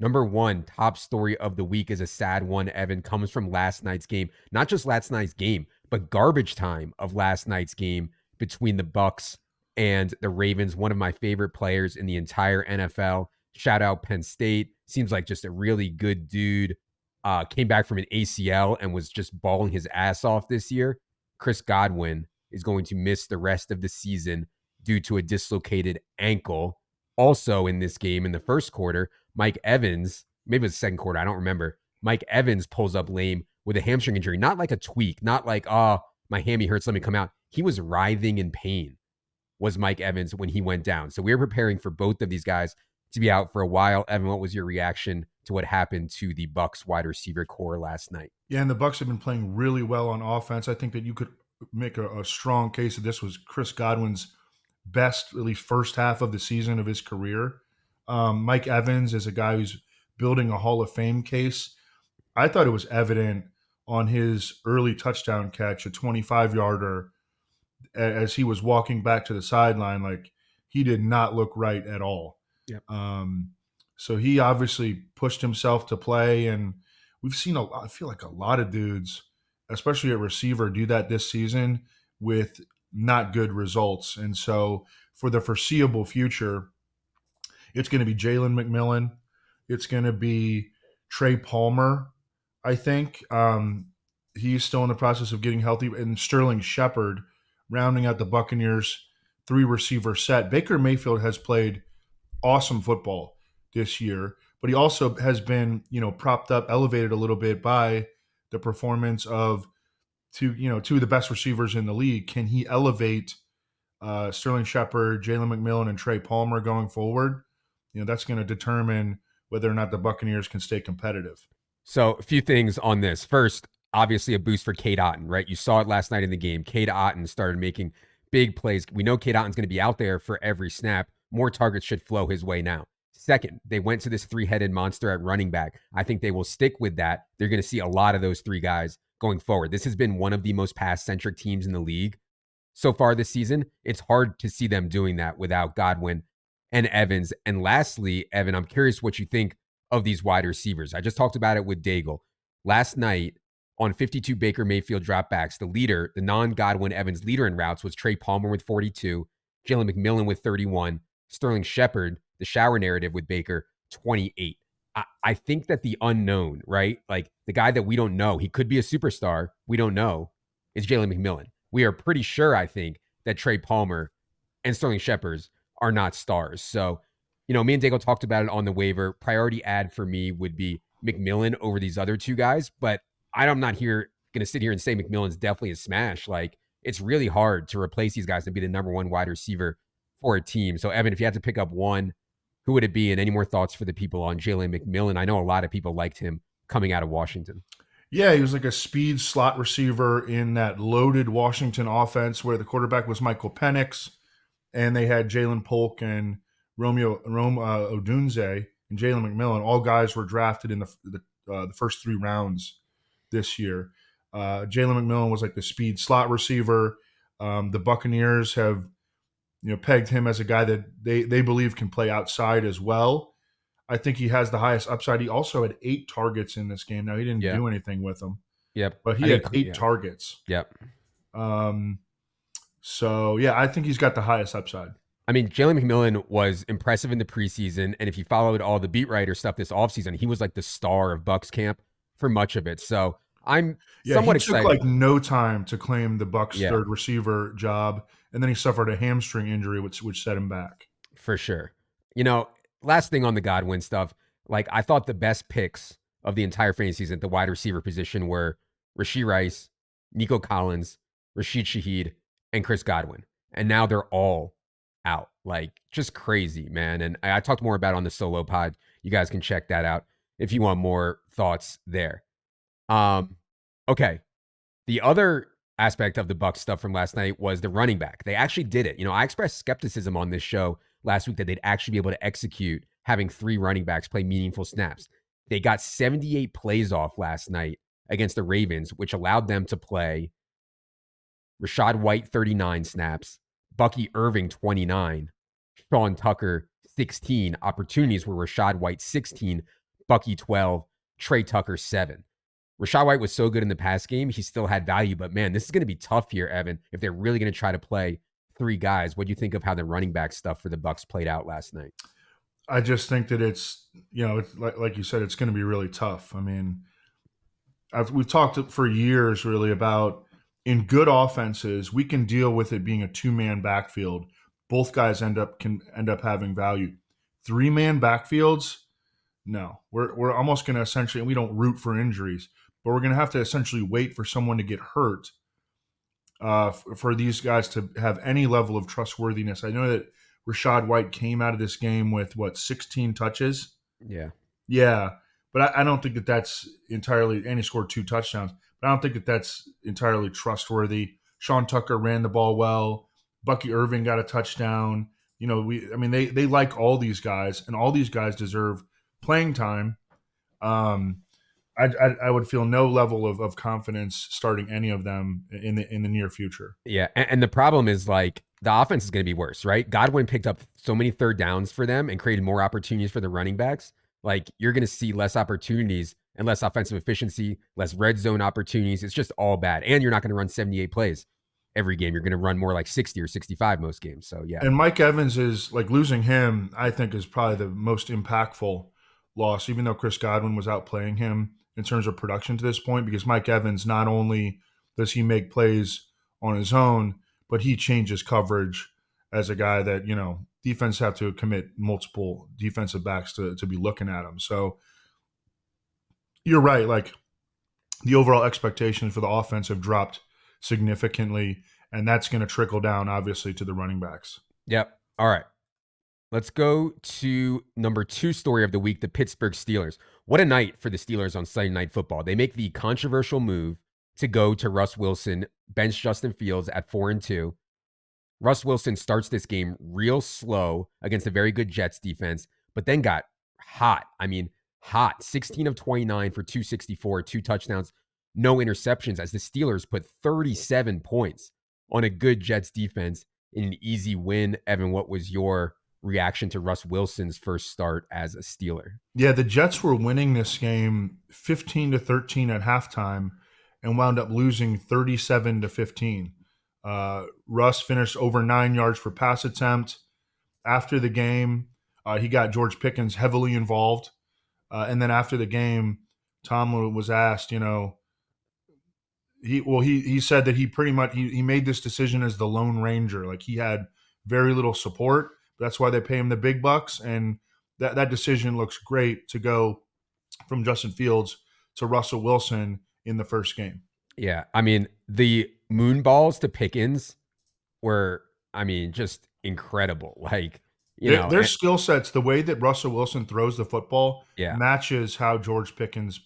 Number one, top story of the week is a sad one, Evan, comes from last night's game. Not just last night's game, but garbage time of last night's game between the Bucs and the Ravens. One of my favorite players in the entire NFL. Shout out Penn State. Seems like just a really good dude. Came back from an ACL and was just balling his ass off this year. Chris Godwin is going to miss the rest of the season due to a dislocated ankle. Also in this game, in the first quarter, Mike Evans, maybe it was the second quarter, I don't remember. Mike Evans pulls up lame with a hamstring injury, not like a tweak, not like, oh, my hammy hurts, let me come out. He was writhing in pain, was Mike Evans when he went down. So we were preparing for both of these guys to be out for a while. Evan, what was your reaction to what happened to the Bucs wide receiver core last night? Yeah, and the Bucs have been playing really well on offense. I think that you could make a strong case that this was Chris Godwin's best, at least first half of the season of his career. Mike Evans is a guy who's building a Hall of Fame case. I thought it was evident on his early touchdown catch, a 25-yarder, as he was walking back to the sideline, like he did not look right at all. Yep. So he obviously pushed himself to play, and we've seen I feel like a lot of dudes, especially at receiver, do that this season with not good results. And so for the foreseeable future, it's going to be Jalen McMillan. It's going to be Trey Palmer, I think. He's still in the process of getting healthy. And Sterling Shepard, rounding out the Buccaneers' 3-receiver set. Baker Mayfield has played awesome football this year, but he also has been, propped up, elevated a little bit by the performance of two of the best receivers in the league. Can he elevate Sterling Shepard, Jalen McMillan, and Trey Palmer going forward? That's going to determine whether or not the Buccaneers can stay competitive. So a few things on this. First, obviously a boost for Cade Otton, right? You saw it last night in the game. Cade Otton started making big plays. We know Cade Otton's going to be out there for every snap. More targets should flow his way now. Second, they went to this 3-headed monster at running back. I think they will stick with that. They're going to see a lot of those 3 guys going forward. This has been one of the most pass-centric teams in the league so far this season. It's hard to see them doing that without Godwin and Evans. And lastly, Evan, I'm curious what you think of these wide receivers. I just talked about it with Daigle. Last night, on 52 Baker Mayfield dropbacks, the non-Godwin Evans leader in routes was Trey Palmer with 42, Jalen McMillan with 31, Sterling Shepard, the shower narrative with Baker, 28. I think that the unknown, right? Like the guy that we don't know, he could be a superstar, we don't know, is Jalen McMillan. We are pretty sure, I think, that Trey Palmer and Sterling Shepard are not stars. So, me and Daigle talked about it on the waiver. Priority ad for me would be McMillan over these other 2 guys, but I'm not going to sit here and say McMillan's definitely a smash. Like, it's really hard to replace these guys and be the number 1 wide receiver for a team. So, Evan, if you had to pick up one, who would it be? And any more thoughts for the people on Jalen McMillan? I know a lot of people liked him coming out of Washington. Yeah, he was like a speed slot receiver in that loaded Washington offense where the quarterback was Michael Penix, and they had Jalen Polk and Rome Odunze and Jalen McMillan. All guys were drafted in the first 3 rounds this year. Jalen McMillan was like the speed slot receiver. The Buccaneers have pegged him as a guy that they believe can play outside as well. I think he has the highest upside. He also had 8 targets in this game. Now, he didn't do anything with them. Yep. But he had 8 targets. Yep. So, yeah, I think he's got the highest upside. I mean, Jalen McMillan was impressive in the preseason, and if you followed all the beat writer stuff this offseason, he was like the star of Bucs camp for much of it. So I'm somewhat excited. He took like no time to claim the Bucs' third receiver job, and then he suffered a hamstring injury, which set him back. For sure. Last thing on the Godwin stuff, like I thought the best picks of the entire fantasy season at the wide receiver position were Rashee Rice, Nico Collins, Rashid Shaheed, and Chris Godwin. And now they're all out. Like, just crazy, man. And I talked more about it on the solo pod. You guys can check that out if you want more thoughts there. Okay. The other aspect of the Bucs stuff from last night was the running back. They actually did it. I expressed skepticism on this show last week that they'd actually be able to execute having 3 running backs play meaningful snaps. They got 78 plays off last night against the Ravens, which allowed them to play Rachaad White 39 snaps, Bucky Irving 29, Sean Tucker 16. Opportunities were Rachaad White 16, Bucky 12, Trey Tucker 7. Rachaad White was so good in the past game, he still had value. But man, this is going to be tough here, Evan, if they're really going to try to play three guys. What do you think of how the running back stuff for the Bucs played out last night? I just think that it's, it's like you said, it's going to be really tough. I mean, we've talked for years really about in good offenses, we can deal with it being a two-man backfield. Both guys can end up having value. Three-man backfields, no. We're almost going to essentially, and we don't root for injuries, but we're going to have to essentially wait for someone to get hurt for these guys to have any level of trustworthiness. I know that Rachaad White came out of this game with 16 touches. Yeah. Yeah, but I don't think that that's entirely. And he scored 2 touchdowns, but I don't think that that's entirely trustworthy. Sean Tucker ran the ball well. Bucky Irving got a touchdown. They like all these guys, and all these guys deserve playing time. I would feel no level of confidence starting any of them in the near future. Yeah, and the problem is like the offense is going to be worse, right? Godwin picked up so many third downs for them and created more opportunities for the running backs. Like you're going to see less opportunities and less offensive efficiency, less red zone opportunities. It's just all bad. And you're not going to run 78 plays every game. You're going to run more like 60 or 65 most games. So yeah. And Mike Evans is like losing him, I think, is probably the most impactful loss, even though Chris Godwin was outplaying him in terms of production to this point, because Mike Evans, not only does he make plays on his own, but he changes coverage as a guy that, defense have to commit multiple defensive backs to be looking at him. So you're right. Like the overall expectations for the offense have dropped significantly, and that's going to trickle down obviously to the running backs. Yep. All right. Let's go to number 2 story of the week, the Pittsburgh Steelers. What a night for the Steelers on Sunday Night Football. They make the controversial move to go to Russ Wilson, bench Justin Fields at 4-2. Russ Wilson starts this game real slow against a very good Jets defense, but then got hot. I mean, hot. 16 of 29 for 264, 2 touchdowns, no interceptions, as the Steelers put 37 points on a good Jets defense in an easy win. Evan, what was your reaction to Russ Wilson's first start as a Steeler? Yeah, the Jets were winning this game 15-13 at halftime and wound up losing 37-15. Russ finished over 9 yards per pass attempt. After the game, he got George Pickens heavily involved. And then after the game, Tom was asked, he said that he pretty much he made this decision as the Lone Ranger. Like he had very little support. That's why they pay him the big bucks. And that decision looks great to go from Justin Fields to Russell Wilson in the first game. Yeah. I mean, the moon balls to Pickens were, just incredible. Like, their skill sets, the way that Russell Wilson throws the football matches how George Pickens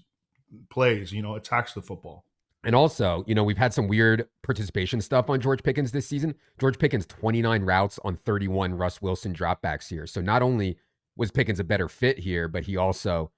plays, attacks the football. And also, we've had some weird participation stuff on George Pickens this season. George Pickens, 29 routes on 31 Russ Wilson dropbacks here. So not only was Pickens a better fit here, but he also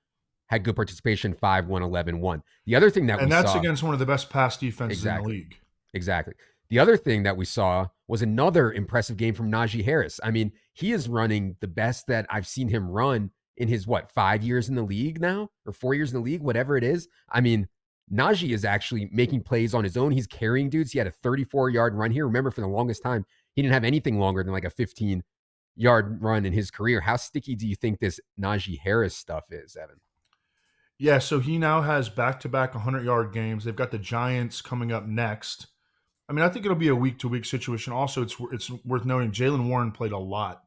had good participation, 5-1, 11-1. The other thing that that's against one of the best pass defenses in the league. Exactly. The other thing that we saw was another impressive game from Najee Harris. I mean, he is running the best that I've seen him run in his, 5 years in the league now? Or 4 years in the league, whatever it is. I mean, Najee is actually making plays on his own. He's carrying dudes. He had a 34-yard run here. Remember, for the longest time, he didn't have anything longer than like a 15-yard run in his career. How sticky do you think this Najee Harris stuff is, Evan? Yeah, so he now has back-to-back 100-yard games. They've got the Giants coming up next. I think it'll be a week-to-week situation. Also, it's worth noting Jaylen Warren played a lot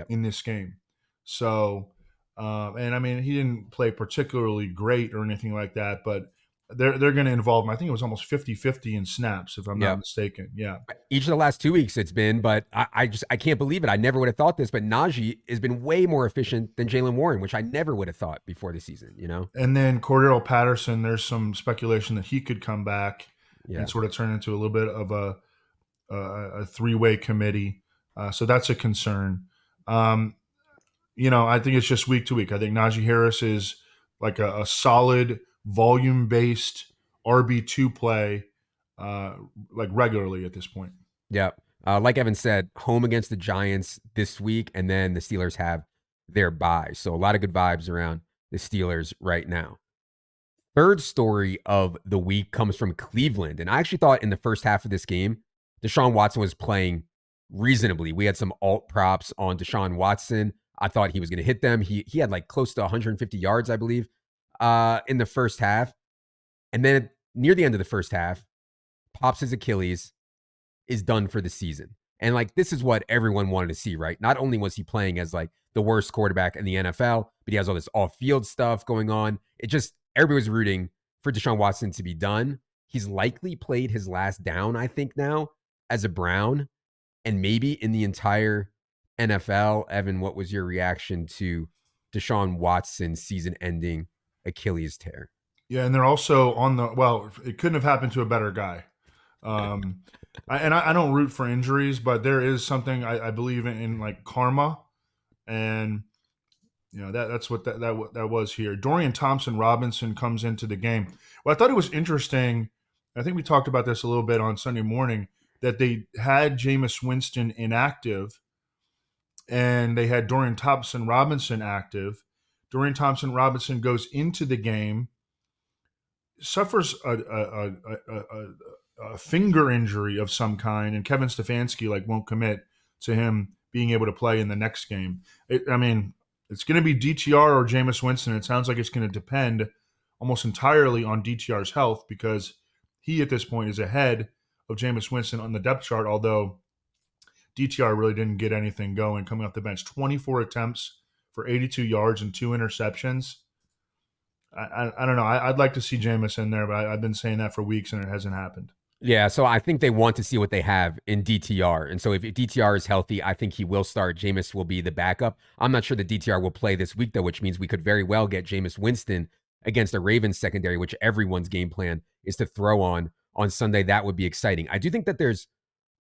in this game. So, he didn't play particularly great or anything like that, but they're going to involve him. I think it was almost 50-50 in snaps, if I'm not mistaken. Yeah. Each of the last 2 weeks it's been, but I can't believe it. I never would have thought this, but Najee has been way more efficient than Jaylen Warren, which I never would have thought before the season, And then Cordero Patterson, there's some speculation that he could come back and sort of turn into a little bit of a three-way committee. So that's a concern. I think it's just week to week. I think Najee Harris is like a solid volume-based RB2 play like regularly at this point. Yeah. Like Evan said, home against the Giants this week, and then the Steelers have their bye. So a lot of good vibes around the Steelers right now. Third story of the week comes from Cleveland. And I actually thought in the first half of this game, Deshaun Watson was playing reasonably. We had some alt props on Deshaun Watson. I thought he was going to hit them. He had like close to 150 yards, I believe, in the first half. And then near the end of the first half, pops his Achilles, is done for the season. And like, this is what everyone wanted to see, right? Not only was he playing as like the worst quarterback in the NFL, but he has all this off-field stuff going on. It just, everybody was rooting for Deshaun Watson to be done. He's likely played his last down, I think, now as a Brown, and maybe in the entire NFL. Evan, what was your reaction to Deshaun Watson's season-ending Achilles tear? Yeah, and they're also on the, well, it couldn't have happened to a better guy. I don't root for injuries, but there is something I believe in like karma, and that's what that was here. Dorian Thompson-Robinson comes into the game. Well, I thought it was interesting. I think we talked about this a little bit on Sunday morning, that they had Jameis Winston inactive, and they had Dorian Thompson-Robinson active. Dorian Thompson-Robinson goes into the game, suffers a finger injury of some kind, and Kevin Stefanski won't commit to him being able to play in the next game. It's going to be DTR or Jameis Winston. It sounds like it's going to depend almost entirely on DTR's health, because he at this point is ahead of Jameis Winston on the depth chart, although DTR really didn't get anything going coming off the bench. 24 attempts for 82 yards and 2 interceptions. I don't know. I'd like to see Jameis in there, but I've been saying that for weeks and it hasn't happened. Yeah, so I think they want to see what they have in DTR. And so if DTR is healthy, I think he will start. Jameis will be the backup. I'm not sure that DTR will play this week, though, which means we could very well get Jameis Winston against a Ravens secondary, which everyone's game plan is to throw on Sunday. That would be exciting. I do think that there's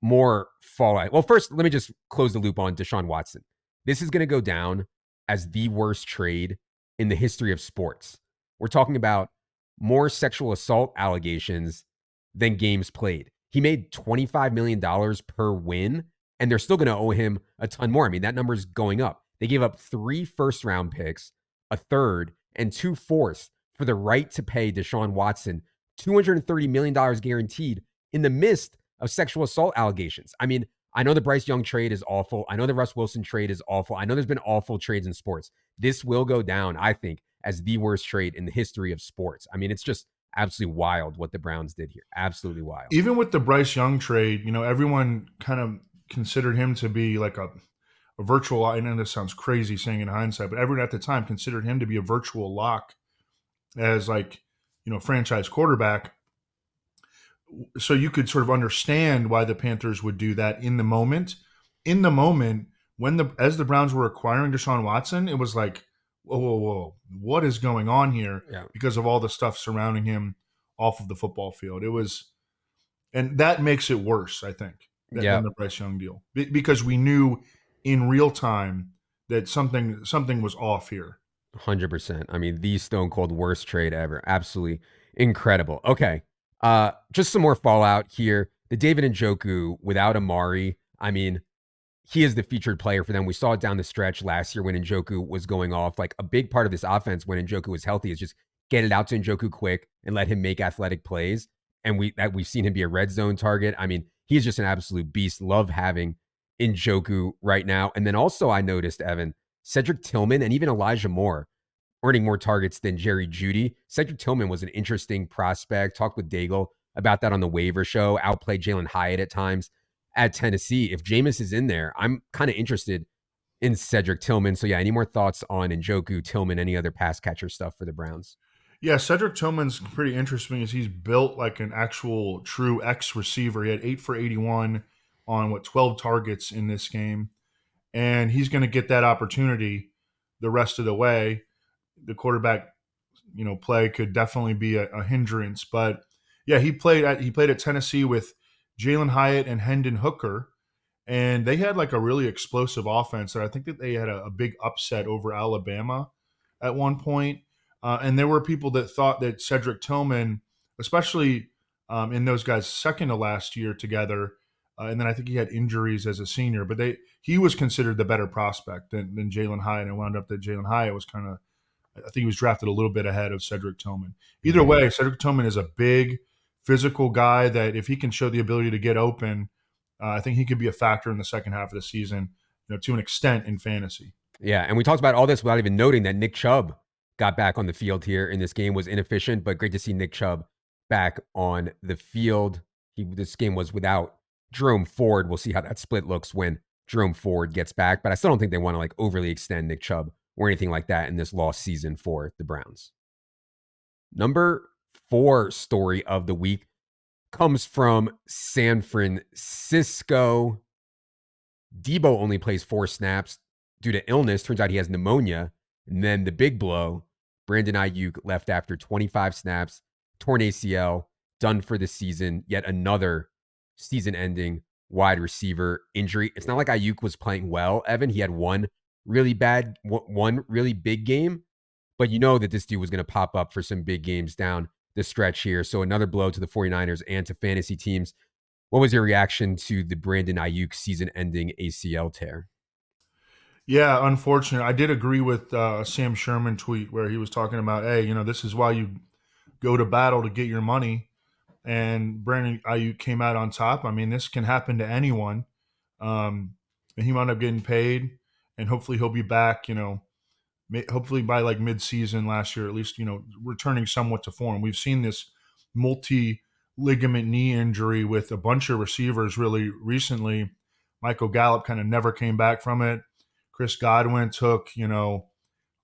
more fallout. Well, first, let me just close the loop on Deshaun Watson. This is going to go down as the worst trade in the history of sports. We're talking about more sexual assault allegations than games played. He made $25 million per win, and they're still going to owe him a ton more. I mean, that number is going up. They gave up 3 first-round picks, a third, and 2 fourths for the right to pay Deshaun Watson $230 million guaranteed in the midst of sexual assault allegations. I mean, I know the Bryce Young trade is awful. I know the Russ Wilson trade is awful. I know there's been awful trades in sports. This will go down, I think, as the worst trade in the history of sports. I mean, it's just absolutely wild what the Browns did here. Absolutely wild. Even with the Bryce Young trade, everyone kind of considered him to be like a virtual, I know this sounds crazy saying in hindsight, but everyone at the time considered him to be a virtual lock as franchise quarterback. So you could sort of understand why the Panthers would do that in the moment. In the moment, as the Browns were acquiring Deshaun Watson, it was like, whoa, what is going on here? Yeah. Because of all the stuff surrounding him off of the football field. It was, and that makes it worse, I think, than the Bryce Young deal. Because we knew in real time that something was off here. 100%. I mean, the stone cold worst trade ever. Absolutely incredible. Okay. Just some more fallout here. The David Njoku without Amari. I mean, he is the featured player for them. We saw it down the stretch last year when Njoku was going off. Like, a big part of this offense when Njoku was healthy is just get it out to Njoku quick and let him make athletic plays. And we've seen him be a red zone target. I mean, he's just an absolute beast. Love having Njoku right now. And then also I noticed, Evan, Cedric Tillman and even Elijah Moore earning more targets than Jerry Jeudy. Cedric Tillman was an interesting prospect. Talked with Daigle about that on the waiver show. Outplayed Jalen Hyatt at times at Tennessee. If Jameis is in there, I'm kind of interested in Cedric Tillman. So yeah, any more thoughts on Njoku, Tillman, any other pass catcher stuff for the Browns? Yeah, Cedric Tillman's pretty interesting as he's built like an actual true X receiver. He had 8 for 81 on 12 targets in this game. And he's going to get that opportunity the rest of the way. The quarterback, play could definitely be a hindrance. But yeah, he played at Tennessee with Jalen Hyatt and Hendon Hooker, and they had like a really explosive offense. And I think that they had a big upset over Alabama at one point. And there were people that thought that Cedric Tillman, especially in those guys' second to last year together, and then I think he had injuries as a senior, but he was considered the better prospect than Jalen Hyatt. And it wound up that Jalen Hyatt was kind of I think he was drafted a little bit ahead of Cedric Tillman. Either Mhm. way, Cedric Tillman is a big physical guy that if he can show the ability to get open, I think he could be a factor in the second half of the season, to an extent in fantasy. Yeah, and we talked about all this without even noting that Nick Chubb got back on the field here in this game. Was inefficient, but great to see Nick Chubb back on the field. This game was without Jerome Ford. We'll see how that split looks when Jerome Ford gets back, but I still don't think they want to like overly extend Nick Chubb or anything like that in this lost season for the Browns. Number 4 story of the week comes from San Francisco. Debo only plays 4 snaps due to illness. Turns out he has pneumonia. And then the big blow, Brandon Ayuk left after 25 snaps, torn ACL, done for the season. Yet another season-ending wide receiver injury. It's not like Ayuk was playing well, Evan. He had one really big game, but you know that this dude was going to pop up for some big games down the stretch here. So another blow to the 49ers and to fantasy teams. What was your reaction to the Brandon Ayuk season-ending ACL tear? Yeah, unfortunate. I did agree with Sam Sherman tweet where he was talking about, hey, this is why you go to battle to get your money. And Brandon Ayuk came out on top. I mean, this can happen to anyone. And he wound up getting paid, and hopefully he'll be back. Hopefully by like mid-season last year, at least returning somewhat to form. We've seen this multi-ligament knee injury with a bunch of receivers really recently. Michael Gallup kind of never came back from it. Chris Godwin took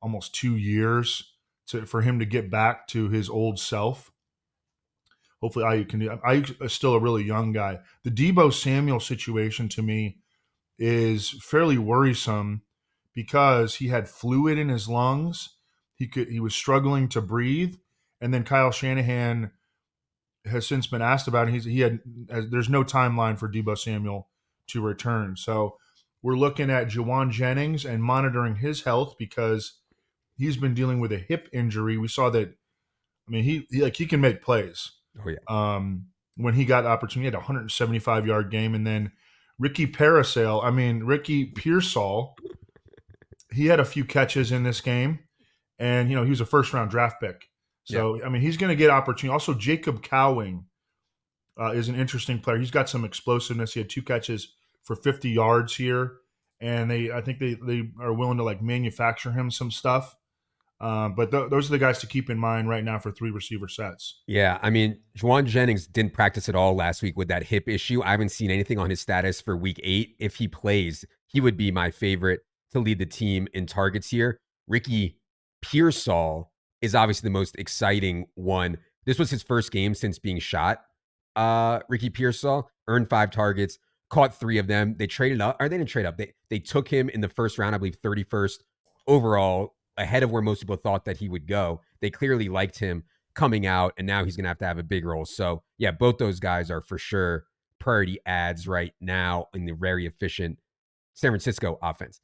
almost 2 years for him to get back to his old self. Hopefully Ayuk can do. Ayuk is still a really young guy. The Debo Samuel situation to me is fairly worrisome because he had fluid in his lungs. He was struggling to breathe, and then Kyle Shanahan has since been asked about it. There's no timeline for Debo Samuel to return. So we're looking at Jawan Jennings and monitoring his health because he's been dealing with a hip injury. We saw that. I mean, he can make plays. Oh, yeah. When he got opportunity, he had a 175-yard game, and then Ricky Pearsall, he had a few catches in this game, and he was a first-round draft pick. So I mean, he's going to get opportunity. Also, Jacob Cowing is an interesting player. He's got some explosiveness. He had 2 catches for 50 yards here, and I think they are willing to like manufacture him some stuff. But those are the guys to keep in mind right now for 3 receiver sets. Yeah, I mean, Juwan Jennings didn't practice at all last week with that hip issue. I haven't seen anything on his status for week 8. If he plays, he would be my favorite to lead the team in targets here. Ricky Pearsall is obviously the most exciting one. This was his first game since being shot. Ricky Pearsall earned 5 targets, caught 3 of them. They traded up, or they didn't trade up. They took him in the first round, I believe 31st overall, ahead of where most people thought that he would go. They clearly liked him coming out, and now he's going to have a big role. So, yeah, both those guys are for sure priority ads right now in the very efficient San Francisco offense.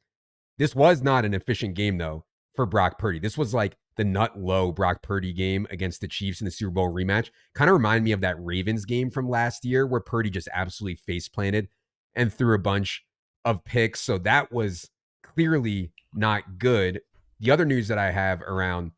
This was not an efficient game, though, for Brock Purdy. This was like the nut low Brock Purdy game against the Chiefs in the Super Bowl rematch. Kind of remind me of that Ravens game from last year where Purdy just absolutely face planted and threw a bunch of picks. So that was clearly not good. The other news that I have around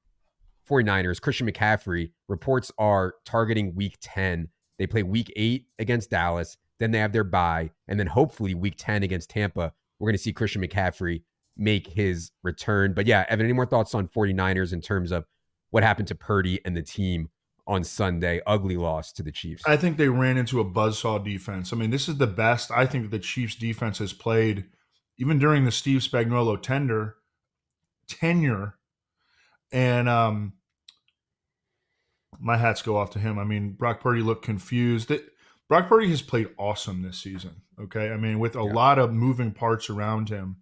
49ers, Christian McCaffrey, reports are targeting week 10. They play week 8 against Dallas. Then they have their bye. And then hopefully week 10 against Tampa, we're going to see Christian McCaffrey make his return. But yeah, Evan, any more thoughts on 49ers in terms of what happened to Purdy and the team on Sunday? Ugly loss to the Chiefs. I think they ran into a buzzsaw defense. I mean, this is the best I think that the Chiefs defense has played, even during the Steve Spagnuolo tenure. And my hats go off to him. I mean, Brock Purdy looked confused. Brock Purdy has played awesome this season. Okay, I mean, with a lot of moving parts around him.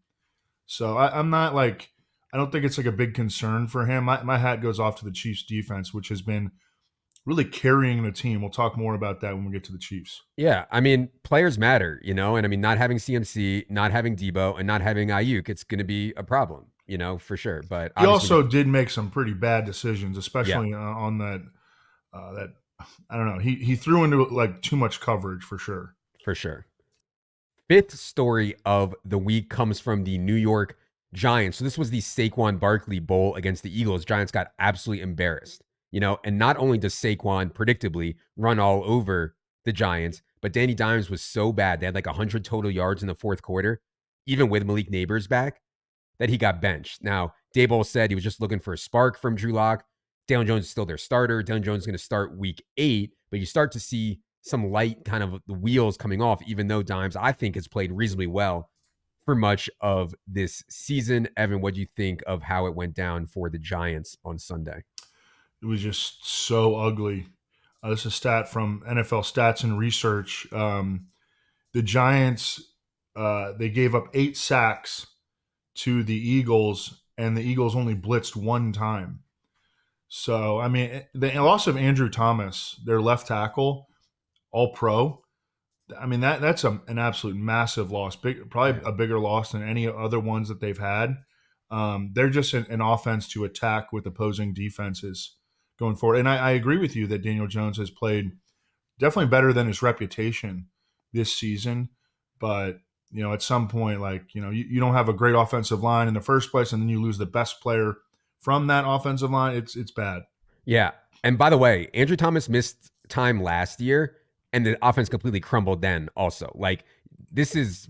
So I'm not like, I don't think it's like a big concern for him. My hat goes off to the Chiefs defense, which has been really carrying the team. We'll talk more about that when we get to the Chiefs. Yeah, I mean, players matter, and I mean, not having CMC, not having Debo, and not having Ayuk, it's going to be a problem, for sure. But he also did make some pretty bad decisions, especially on that. That I don't know. He threw into like too much coverage for sure. 5th story of the week comes from the New York Giants. So this was the Saquon Barkley Bowl against the Eagles. Giants got absolutely embarrassed, and not only does Saquon predictably run all over the Giants, but Danny Dimes was so bad. They had like 100 total yards in the fourth quarter, even with Malik Neighbors back, that he got benched. Now, Daboll said he was just looking for a spark from Drew Lock. Daniel Jones is still their starter. Daniel Jones is going to start week 8, but you start to see some light kind of the wheels coming off, even though Dimes, I think, has played reasonably well for much of this season. Evan, what do you think of how it went down for the Giants on Sunday? It was just so ugly. This is a stat from NFL Stats and Research. The Giants, they gave up 8 sacks to the Eagles, and the Eagles only blitzed 1 time. So, I mean, the loss of Andrew Thomas, their left tackle, all pro. I mean, that's an absolute massive loss. Probably a bigger loss than any other ones that they've had. They're just an offense to attack with opposing defenses going forward. And I agree with you that Daniel Jones has played definitely better than his reputation this season. But, at some point, you don't have a great offensive line in the first place, and then you lose the best player from that offensive line. It's bad. Yeah. And by the way, Andrew Thomas missed time last year, and the offense completely crumbled then also. Like, this is,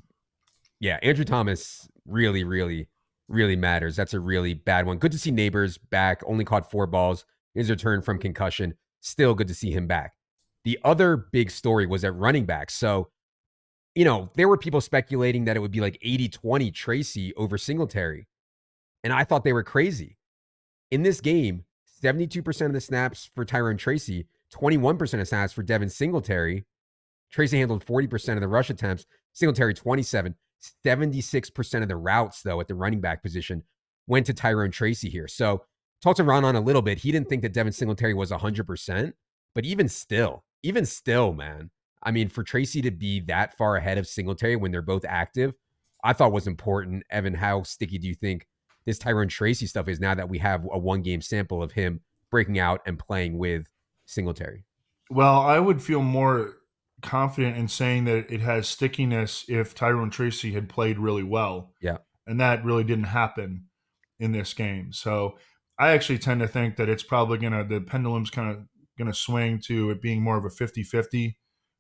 yeah, Andrew Thomas really, really, really matters. That's a really bad one. Good to see Neighbors back. Only caught 4 balls. His return from concussion. Still good to see him back. The other big story was at running back. So, there were people speculating that it would be like 80-20 Tracy over Singletary. And I thought they were crazy. In this game, 72% of the snaps for Tyrone Tracy, 21% of snaps for Devin Singletary. Tracy handled 40% of the rush attempts, Singletary 27. 76% of the routes, though, at the running back position went to Tyrone Tracy here. So talked to Ron on a little bit. He didn't think that Devin Singletary was 100%, but even still, man, I mean, for Tracy to be that far ahead of Singletary when they're both active, I thought was important. Evan, how sticky do you think this Tyrone Tracy stuff is now that we have a 1-game sample of him breaking out and playing with Singletary? Well, I would feel more confident in saying that it has stickiness if Tyrone Tracy had played really well. Yeah. And that really didn't happen in this game. So I actually tend to think that it's probably the pendulum's kind of going to swing to it being more of a 50-50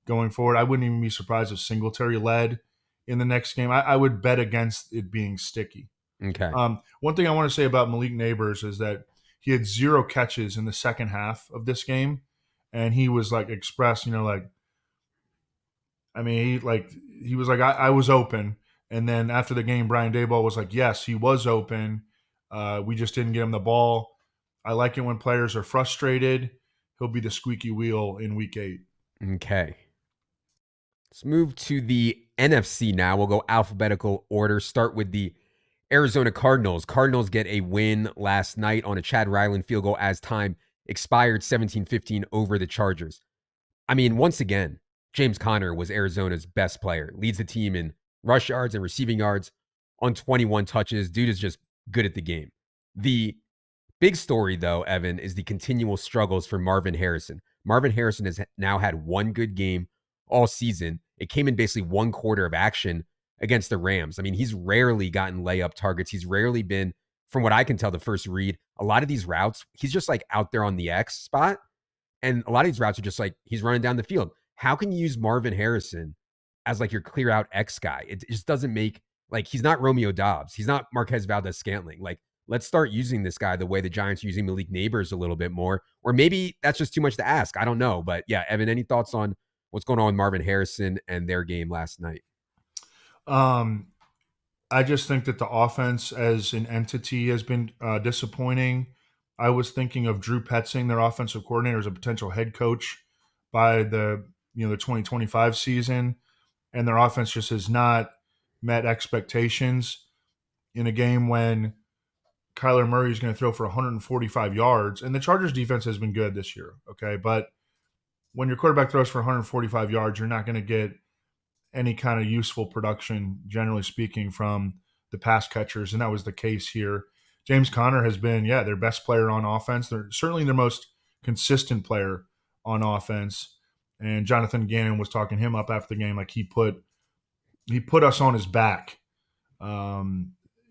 going forward. I wouldn't even be surprised if Singletary led in the next game. I would bet against it being sticky. Okay. One thing I want to say about Malik Neighbors is that he had 0 catches in the second half of this game. And he was expressed, I mean, he was like, I was open. And then after the game, Brian Daboll was like, yes, he was open. We just didn't get him the ball. I like it when players are frustrated. He'll be the squeaky wheel in week 8. Okay. Let's move to the NFC now. We'll go alphabetical order. Start with the Arizona Cardinals. Cardinals get a win last night on a Chad Ryland field goal as time expired, 17-15 over the Chargers. I mean, once again, James Conner was Arizona's best player. Leads the team in rush yards and receiving yards on 21 touches. Dude is just good at the game. The big story, though, Evan, is the continual struggles for Marvin Harrison. Marvin Harrison has now had 1 good game all season. It came in basically 1 quarter of action against the Rams. I mean, he's rarely gotten layup targets. He's rarely been, from what I can tell, the first read. A lot of these routes, he's just out there on the X spot. And a lot of these routes are just he's running down the field. How can you use Marvin Harrison as your clear out X guy? It just doesn't make, he's not Romeo Dobbs. He's not Marquez Valdez-Scantling. Let's start using this guy the way the Giants are using Malik Neighbors a little bit more. Or maybe that's just too much to ask. I don't know. But yeah, Evan, any thoughts on what's going on with Marvin Harrison and their game last night? I just think that the offense as an entity has been disappointing. I was thinking of Drew Petzing, their offensive coordinator, as a potential head coach by the 2025 season, and their offense just has not met expectations in a game when Kyler Murray is going to throw for 145 yards, and the Chargers defense has been good this year, okay? But when your quarterback throws for 145 yards, you're not going to get any kind of useful production, generally speaking, from the pass catchers, and that was the case here. James Conner has been, their best player on offense. They're certainly their most consistent player on offense. And Jonathan Gannon was talking him up after the game, he put us on his back.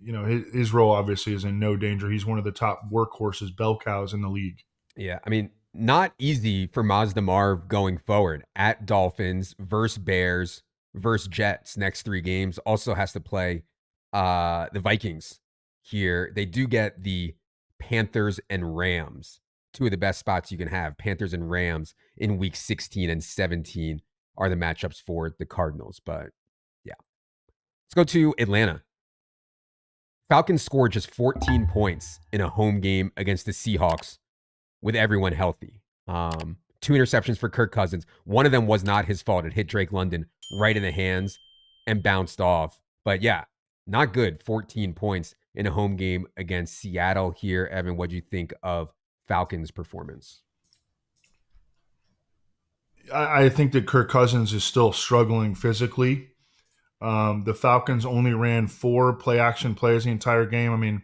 his role obviously is in no danger. He's one of the top workhorses, bell cows in the league. Yeah, I mean, not easy for Mazda Marv going forward at Dolphins versus Bears versus Jets next 3 games. Also has to play the Vikings here. They do get the Panthers and Rams, two of the best spots you can have. Panthers and Rams in week 16 and 17 are the matchups for the Cardinals. But yeah, let's go to Atlanta. Falcons scored just 14 points in a home game against the Seahawks with everyone healthy. 2 interceptions for Kirk Cousins. One of them was not his fault. It hit Drake London right in the hands and bounced off. But yeah, not good. 14 points in a home game against Seattle here. Evan, what do you think of Falcons' performance? I think that Kirk Cousins is still struggling physically. The Falcons only ran 4 play action plays the entire game. I mean,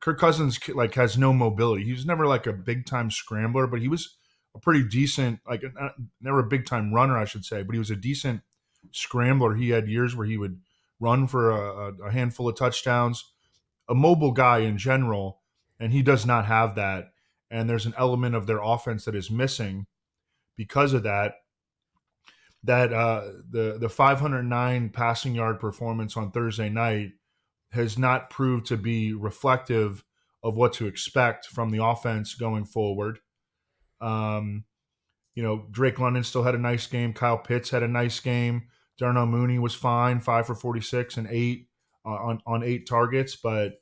Kirk Cousins has no mobility. He was never like a big time scrambler, but he was a pretty decent, never a big time runner, I should say, but he was a decent scrambler. He had years where he would run for a handful of touchdowns, a mobile guy in general, and he does not have that. And there's an element of their offense that is missing because of that. The 509 passing yard performance on Thursday night has not proved to be reflective of what to expect from the offense going forward. Um, Drake London still had a nice game. Kyle Pitts had a nice game. Darnell Mooney was fine, 5 for 46 and 8 on 8 targets. But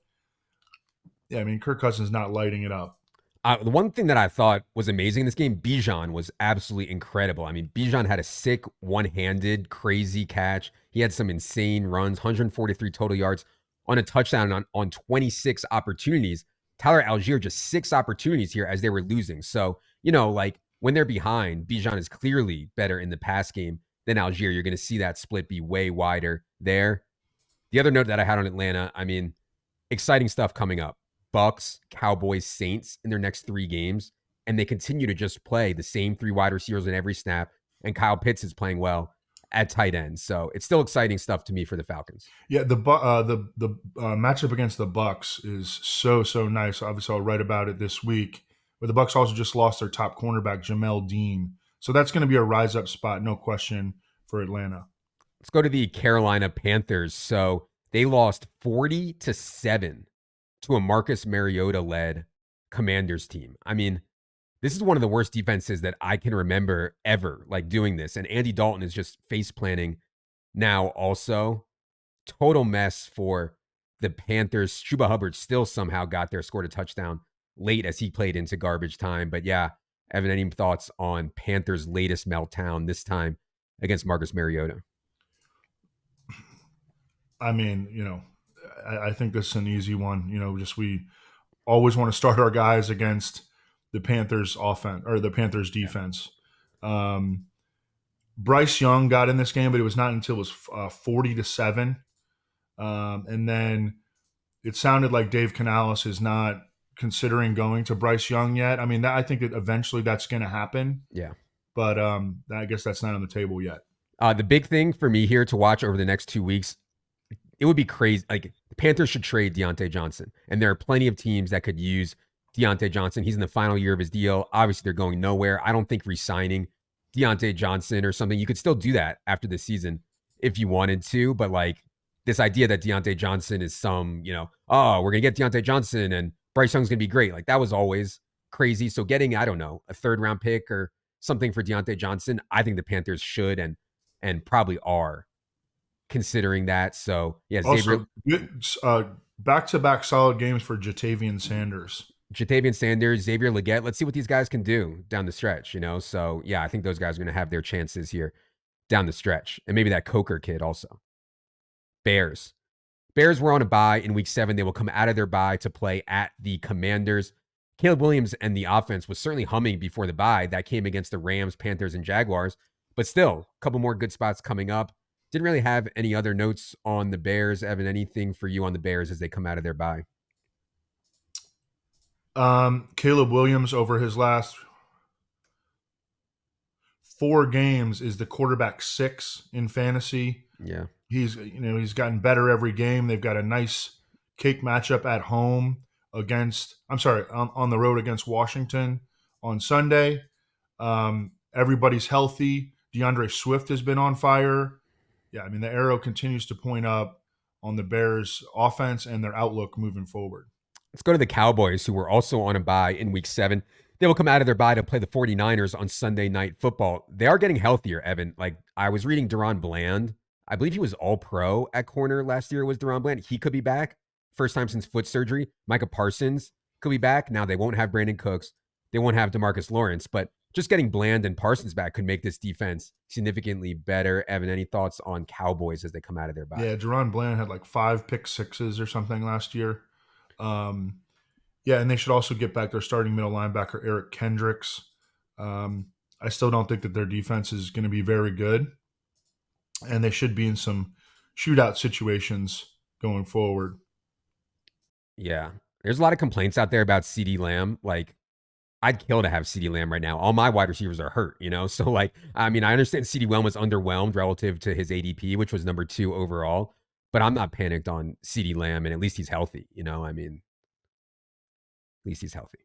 yeah, I mean, Kirk Cousins not lighting it up. The one thing that I thought was amazing in this game, Bijan was absolutely incredible. I mean, Bijan had a sick, one-handed, crazy catch. He had some insane runs, 143 total yards on a touchdown on 26 opportunities. Tyler Algier just 6 opportunities here as they were losing. So, like when they're behind, Bijan is clearly better in the pass game than Algier. You're going to see that split be way wider there. The other note that I had on Atlanta, I mean, exciting stuff coming up. Bucks, Cowboys, Saints in their next 3 games, and they continue to just play the same 3 wide receivers in every snap. And Kyle Pitts is playing well at tight end, so it's still exciting stuff to me for the Falcons. Yeah, the matchup against the Bucks is so nice. Obviously, I'll write about it this week. But the Bucks also just lost their top cornerback, Jamel Dean, so that's going to be a rise up spot, no question, for Atlanta. Let's go to the Carolina Panthers. So they lost 40-7 to a Marcus Mariota-led Commanders team. I mean, this is one of the worst defenses that I can remember ever, like doing this. And Andy Dalton is just face planting now also. Total mess for the Panthers. Chuba Hubbard still somehow got there, scored a touchdown late as he played into garbage time. But yeah, Evan, any thoughts on Panthers' latest meltdown, this time against Marcus Mariota? I mean, I think this is an easy one. We always want to start our guys against the Panthers offense or the Panthers defense. Bryce Young got in this game, but it was not until it was 40-7. And then it sounded like Dave Canales is not considering going to Bryce Young yet. I mean, I think that eventually that's going to happen. Yeah. But I guess that's not on the table yet. The big thing for me here to watch over the next 2 weeks, it would be crazy. Like the Panthers should trade Deontay Johnson, and there are plenty of teams that could use Deontay Johnson. He's in the final year of his deal. Obviously, they're going nowhere. I don't think re-signing Deontay Johnson or something. You could still do that after the season if you wanted to, but like this idea that Deontay Johnson is some, oh, we're gonna get Deontay Johnson and Bryce Young's gonna be great. Like that was always crazy. So getting, I don't know, a 3rd-round pick or something for Deontay Johnson, I think the Panthers should and probably are considering that. So yeah, Also, back-to-back solid games for Jatavian Sanders. Xavier Legette. Let's see what these guys can do down the stretch, So yeah, I think those guys are going to have their chances here down the stretch. And maybe that Coker kid also. Bears were on a bye in week 7. They will come out of their bye to play at the Commanders. Caleb Williams and the offense was certainly humming before the bye. That came against the Rams, Panthers, and Jaguars. But still, a couple more good spots coming up. Didn't really have any other notes on the Bears. Evan, anything for you on the Bears as they come out of their bye? Caleb Williams over his last 4 games is the quarterback 6 in fantasy. Yeah. He's gotten better every game. They've got a nice cake matchup at home on the road against Washington on Sunday. Everybody's healthy. DeAndre Swift has been on fire. Yeah, I mean, the arrow continues to point up on the Bears' offense and their outlook moving forward. Let's go to the Cowboys, who were also on a bye in week 7. They will come out of their bye to play the 49ers on Sunday Night Football. They are getting healthier, Evan. Like, I was reading Deron Bland. I believe he was all pro at corner last year, was Deron Bland. He could be back. First time since foot surgery. Micah Parsons could be back. Now, they won't have Brandon Cooks. They won't have DeMarcus Lawrence. But just getting Bland and Parsons back could make this defense significantly better. Evan, any thoughts on Cowboys as they come out of their bye? Yeah, Deron Bland had like 5 pick sixes or something last year. Yeah, and they should also get back their starting middle linebacker, Eric Kendricks. I still don't think that their defense is going to be very good, and they should be in some shootout situations going forward. Yeah. There's a lot of complaints out there about CeeDee Lamb. Like, I'd kill to have CeeDee Lamb right now. All my wide receivers are hurt, you know? So, like, I mean, I understand CeeDee Lamb was underwhelmed relative to his ADP, which was number 2 overall, but I'm not panicked on CeeDee Lamb, and at least he's healthy, you know? I mean, at least he's healthy.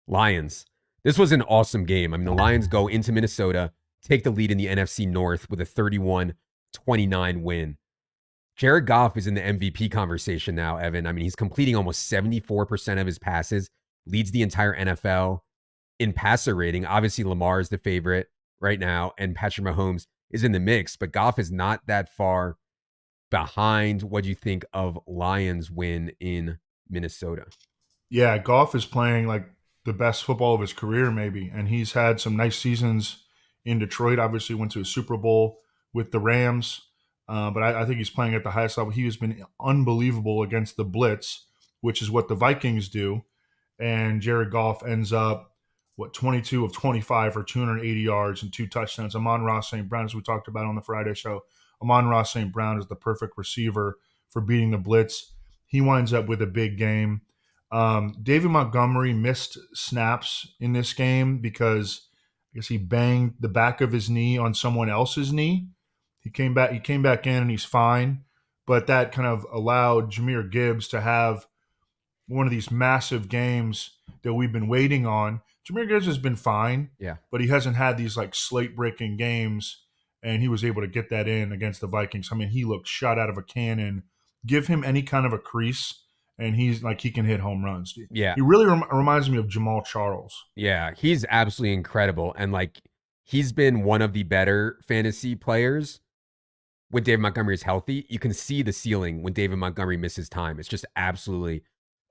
Lions. This was an awesome game. I mean, the Lions go into Minnesota, take the lead in the NFC North with a 31-29 win. Jared Goff is in the MVP conversation now, Evan. I mean, he's completing almost 74% of his passes, leads the entire NFL in passer rating. Obviously, Lamar is the favorite right now, and Patrick Mahomes is in the mix, but Goff is not that far behind. What do you think of Lions' win in Minnesota? Yeah, Goff is playing like the best football of his career, maybe, and he's had some nice seasons in Detroit. Obviously, went to a Super Bowl with the Rams, but I think he's playing at the highest level. He has been unbelievable against the blitz, which is what the Vikings do. And Jared Goff ends up 22 of 25 for 280 yards and 2 touchdowns. Amon-Ra St. Brown, as we talked about on the Friday show, Amon-Ra St. Brown is the perfect receiver for beating the blitz. He winds up with a big game. David Montgomery missed snaps in this game because I guess he banged the back of his knee on someone else's knee. He came back in and he's fine, but that kind of allowed Jahmyr Gibbs to have one of these massive games that we've been waiting on. Jahmyr Gibbs has been fine, Yeah. but he hasn't had these like slate-breaking games, and he was able to get that in against the Vikings. I mean, he looked shot out of a cannon. Give him any kind of a crease, and he's like he can hit home runs. Yeah. He really reminds me of Jamal Charles. Yeah. He's absolutely incredible. And like, he's been one of the better fantasy players when David Montgomery is healthy. You can see the ceiling when David Montgomery misses time. It's just absolutely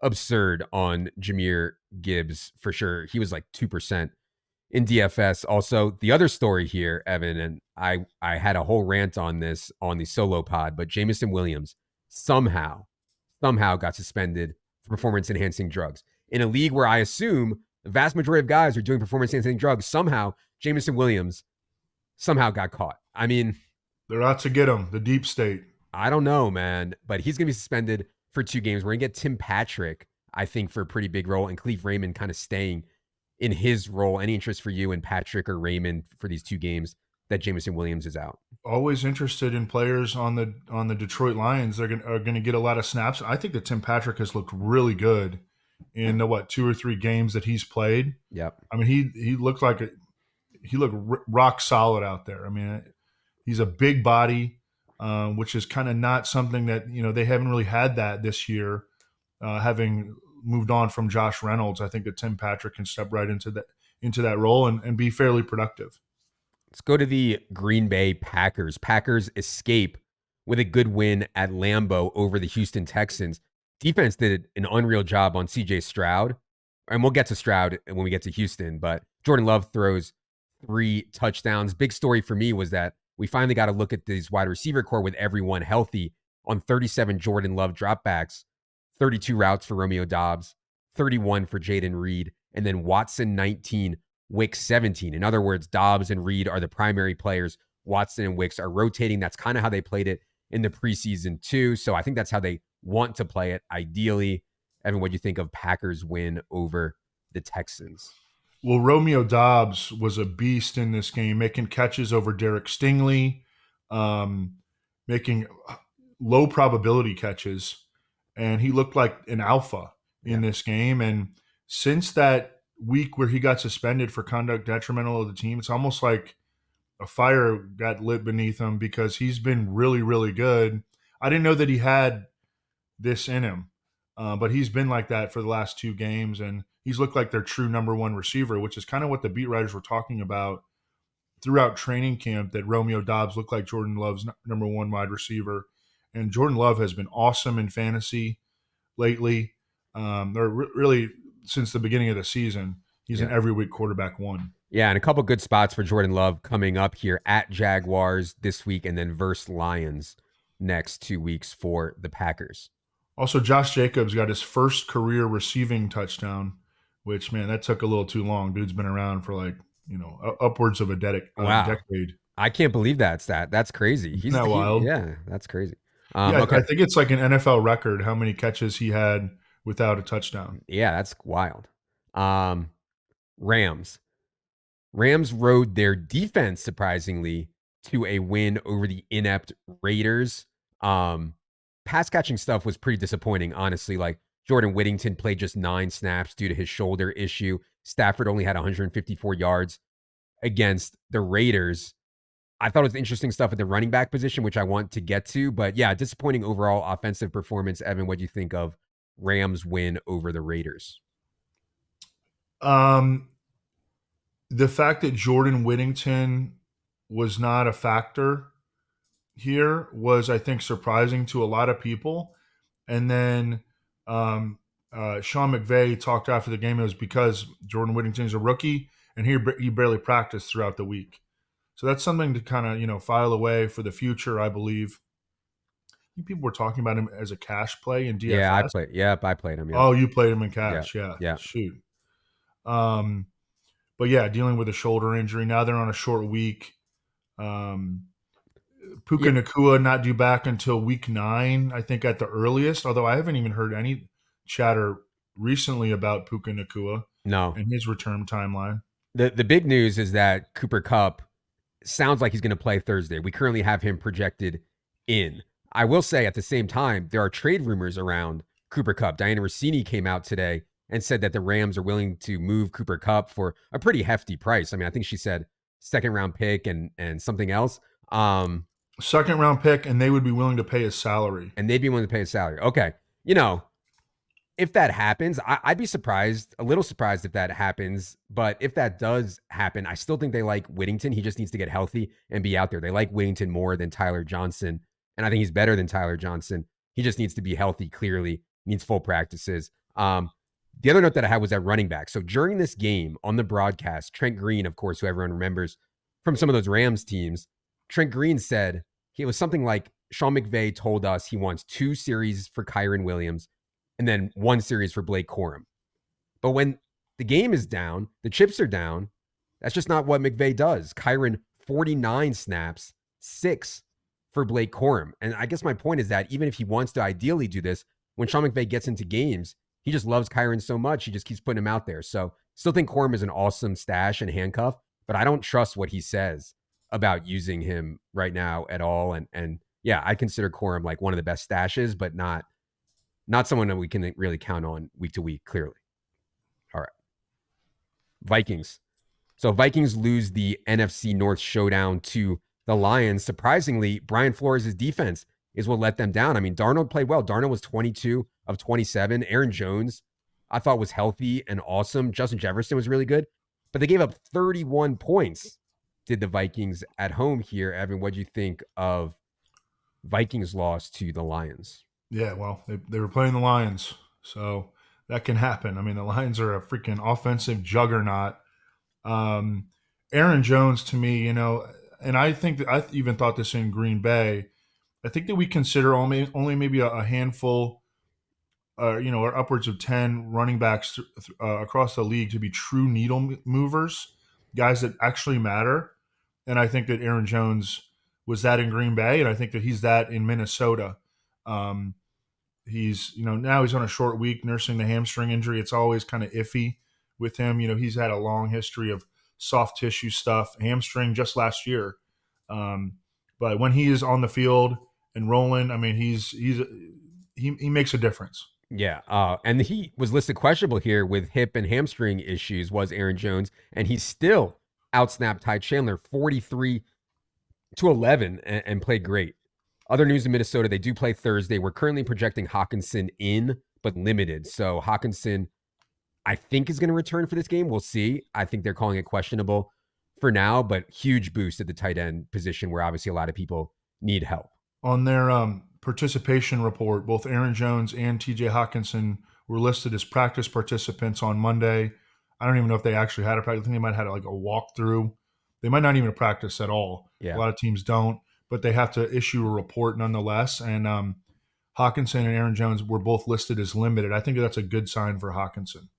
absurd on Jahmyr Gibbs for sure. He was like 2% in DFS. Also, the other story here, Evan, and I had a whole rant on this on the solo pod, but Jameson Williams somehow got suspended for performance enhancing drugs. In a league where I assume the vast majority of guys are doing performance enhancing drugs, somehow Jameson Williams somehow got caught. I mean, they're out to get him, the deep state. I don't know, man, but he's going to be suspended for 2 games. We're going to get Tim Patrick, I think, for a pretty big role, and Cleve Raymond kind of staying in his role. Any interest for you in Patrick or Raymond for these 2 games that Jameson Williams is out? Always interested in players on the Detroit Lions. They're going to get a lot of snaps. I think that Tim Patrick has looked really good in the 2 or 3 games that he's played. Yep. I mean, he looked rock solid out there. I mean, he's a big body, which is kind of not something that they haven't really had that this year. Having moved on from Josh Reynolds, I think that Tim Patrick can step right into that role and be fairly productive. Let's go to the Green Bay Packers. Packers escape with a good win at Lambeau over the Houston Texans. Defense did an unreal job on CJ Stroud, and we'll get to Stroud when we get to Houston, but Jordan Love throws 3 touchdowns. Big story for me was that we finally got to look at this wide receiver core with everyone healthy on 37 Jordan Love dropbacks, 32 routes for Romeo Doubs, 31 for Jaden Reed, and then Watson 19, Wicks 17. In other words, Dobbs and Reed are the primary players. Watson and Wicks are rotating. That's kind of how they played it in the preseason too. So I think that's how they want to play it ideally. Evan, what do you think of Packers win over the Texans? Well, Romeo Doubs was a beast in this game, making catches over Derek Stingley, making low probability catches. and he looked like an alpha in Yeah. this game. And since that week where he got suspended for conduct detrimental to the team, it's almost like a fire got lit beneath him because he's been really, really good. I didn't know that he had this in him, but he's been like that for the last 2 games, and he's looked like their true number one receiver, which is kind of what the beat writers were talking about throughout training camp, that Romeo Doubs looked like Jordan Love's number one wide receiver. And Jordan Love has been awesome in fantasy lately, really since the beginning of the season. He's an Yeah. every week quarterback one. Yeah, and a couple good spots for Jordan Love coming up here at Jaguars this week and then versus Lions next 2 weeks for the Packers. Also, Josh Jacobs got his first career receiving touchdown, which, man, that took a little too long. Dude's been around for like, upwards of a Wow. decade. I can't believe that stat. That's crazy. Isn't that wild? Yeah, that's crazy. Yeah, Okay. I think it's like an NFL record how many catches he had without a touchdown. Yeah, that's wild. Rams. Rams rode their defense surprisingly to a win over the inept Raiders. Pass catching stuff was pretty disappointing, honestly. Like Jordan Whittington played just 9 snaps due to his shoulder issue. Stafford only had 154 yards against the Raiders. I thought it was interesting stuff at the running back position, which I want to get to. But yeah, disappointing overall offensive performance. Evan, what do you think of Rams win over the Raiders? The fact that Jordan Whittington was not a factor here was, I think, surprising to a lot of people. And then Sean McVay talked after the game. It was because Jordan Whittington is a rookie and he barely practiced throughout the week. So that's something to kind of, file away for the future, I believe. I think people were talking about him as a cash play in DFS. Yeah, I played. Yep, I played him. Yep. Oh, you played him in cash. Yeah. Shoot. But yeah, dealing with a shoulder injury. Now they're on a short week. Puka Nacua not due back until week 9, I think at the earliest. Although I haven't even heard any chatter recently about Puka Nacua and his return timeline. The big news is that Cooper Kupp sounds like he's going to play Thursday. We currently have him projected in. I will say at the same time, there are trade rumors around Cooper Kupp. Diana Rossini came out today and said that the Rams are willing to move Cooper Kupp for a pretty hefty price. I mean, I think she said 2nd-round pick and something else. 2nd-round pick, and they would be willing to pay his salary. And they'd be willing to pay his salary. Okay. If that happens, I'd be surprised, a little surprised if that happens. But if that does happen, I still think they like Whittington. He just needs to get healthy and be out there. They like Whittington more than Tyler Johnson. And I think he's better than Tyler Johnson. He just needs to be healthy, clearly, needs full practices. The other note that I had was at running back. So during this game on the broadcast, Trent Green, of course, who everyone remembers from some of those Rams teams, Trent Green said it was something like Sean McVay told us he wants 2 series for Kyren Williams and then 1 series for Blake Corum. But when the game is down, the chips are down, that's just not what McVay does. Kyren, 49 snaps, 6 for Blake Corum. And I guess my point is that even if he wants to ideally do this, when Sean McVay gets into games, he just loves Kyren so much, he just keeps putting him out there. So still think Corum is an awesome stash and handcuff, but I don't trust what he says about using him right now at all. And yeah, I consider Corum like one of the best stashes, but not someone that we can really count on week to week, clearly. All right. Vikings. So Vikings lose the NFC North showdown to the Lions. Surprisingly, Brian Flores' defense is what let them down. I mean, Darnold played well. Darnold was 22 of 27. Aaron Jones, I thought, was healthy and awesome. Justin Jefferson was really good. But they gave up 31 points, did the Vikings at home here. Evan, what do you think of Vikings' loss to the Lions? Yeah, well, they were playing the Lions, so that can happen. I mean, the Lions are a freaking offensive juggernaut. Aaron Jones, to me, and I think that I even thought this in Green Bay. I think that we consider only maybe a handful, or upwards of 10 running backs across the league to be true needle movers, guys that actually matter. And I think that Aaron Jones was that in Green Bay, and I think that he's that in Minnesota. He's, now he's on a short week nursing the hamstring injury. It's always kind of iffy with him. He's had a long history of soft tissue stuff, hamstring just last year. But when he is on the field and rolling, I mean, he's he makes a difference. Yeah. And he was listed questionable here with hip and hamstring issues, was Aaron Jones, and he still outsnapped Ty Chandler 43-11 and played great. Other news in Minnesota, they do play Thursday. We're currently projecting Hawkinson in, but limited. So Hawkinson, I think, is going to return for this game. We'll see. I think they're calling it questionable for now, but huge boost at the tight end position where obviously a lot of people need help. On their participation report, both Aaron Jones and TJ Hawkinson were listed as practice participants on Monday. I don't even know if they actually had a practice. I think they might have had like a walkthrough. They might not even practice at all. Yeah. A lot of teams don't, but they have to issue a report nonetheless. And Hawkinson and Aaron Jones were both listed as limited. I think that's a good sign for Hawkinson.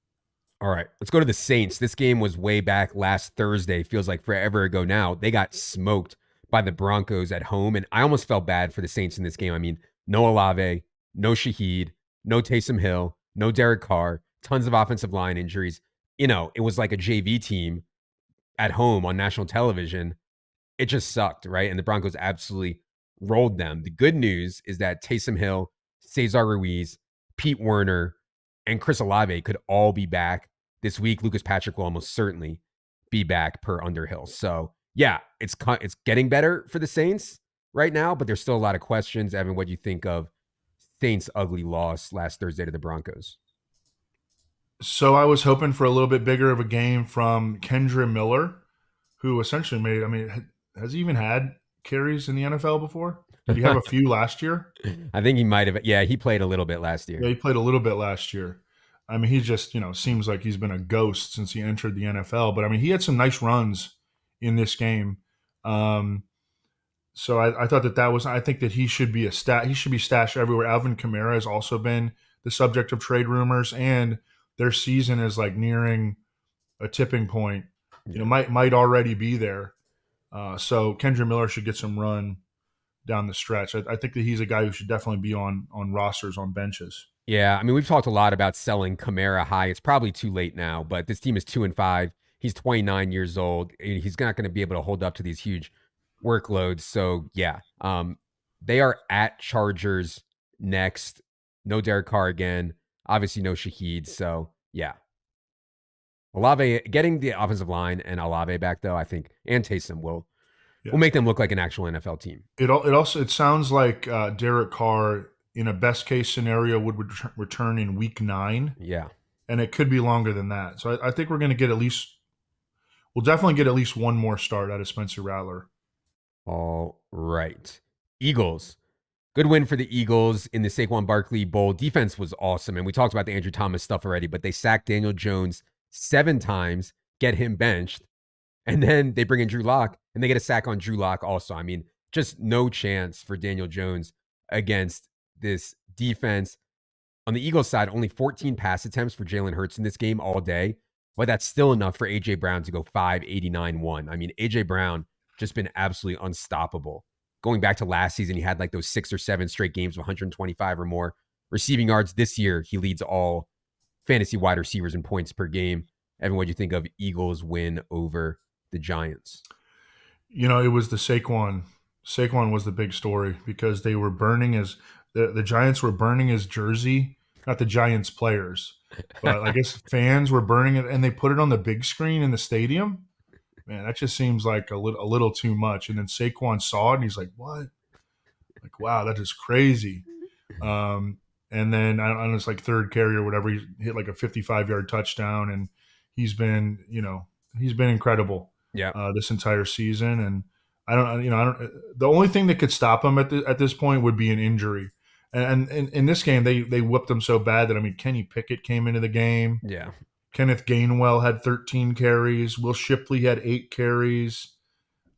All right, let's go to the Saints. This game was way back last Thursday. Feels like forever ago now. They got smoked by the Broncos at home, and I almost felt bad for the Saints in this game. I mean, no Olave, no Shaheed, no Taysom Hill, no Derek Carr, tons of offensive line injuries. You know, it was like a JV team at home on national television. It just sucked, right? And the Broncos absolutely rolled them. The good news is that Taysom Hill, Cesar Ruiz, Pete Werner, and Chris Olave could all be back this week. Lucas Patrick will almost certainly be back per Underhill. So yeah, it's getting better for the Saints right now, but there's still a lot of questions. Evan, what do you think of Saints' ugly loss last Thursday to the Broncos? So I was hoping for a little bit bigger of a game from Kendre Miller, who essentially made, I mean, has he even had carries in the NFL before? Did he have a few last year? I think he might have. Yeah, he played a little bit last year. Yeah, he played a little bit last year. I mean, he just, seems like he's been a ghost since he entered the NFL. But I mean, he had some nice runs in this game. So I thought that was, I think that he should be he should be stashed everywhere. Alvin Kamara has also been the subject of trade rumors, and their season is like nearing a tipping point. Might already be there. So Kendre Miller should get some run down the stretch. I think that he's a guy who should definitely be on rosters, on benches. Yeah, I mean, we've talked a lot about selling Kamara high. It's probably too late now, but this team is 2-5. He's 29 years old. He's not going to be able to hold up to these huge workloads. So yeah, they are at Chargers next. No Derek Carr again. Obviously no Shaheed. So yeah. Olave, getting the offensive line and Olave back though, I think, and Taysom will make them look like an actual NFL team. It sounds like Derek Carr in a best case scenario would return in week 9. Yeah. And it could be longer than that. So I think we'll definitely get at least one more start out of Spencer Rattler. All right. Eagles. Good win for the Eagles in the Saquon Barkley Bowl. Defense was awesome. And we talked about the Andrew Thomas stuff already, but they sacked Daniel Jones 7 times, get him benched. And then they bring in Drew Lock and they get a sack on Drew Lock also. I mean, just no chance for Daniel Jones against this defense. On the Eagles side, only 14 pass attempts for Jalen Hurts in this game all day, but that's still enough for A.J. Brown to go 589-1. I mean, A.J. Brown just been absolutely unstoppable. Going back to last season, he had like those 6 or 7 straight games of 125 or more receiving yards. This year, he leads all fantasy wide receivers in points per game. Evan, what do you think of Eagles' win over the Giants? It was the Saquon. Saquon was the big story because they were burning the Giants were burning his jersey, not the Giants players, but I guess fans were burning it, and they put it on the big screen in the stadium. Man, that just seems like a little too much. And then Saquon saw it, and he's like, "What? Like, wow, that is crazy." And then on his like third carry or whatever, he hit like a 55-yard touchdown, and he's been incredible. Yeah. This entire season, and I don't. The only thing that could stop him at this point would be an injury. And in this game, they whipped him so bad that, I mean, Kenny Pickett came into the game. Yeah. Kenneth Gainwell had 13 carries. Will Shipley had 8 carries.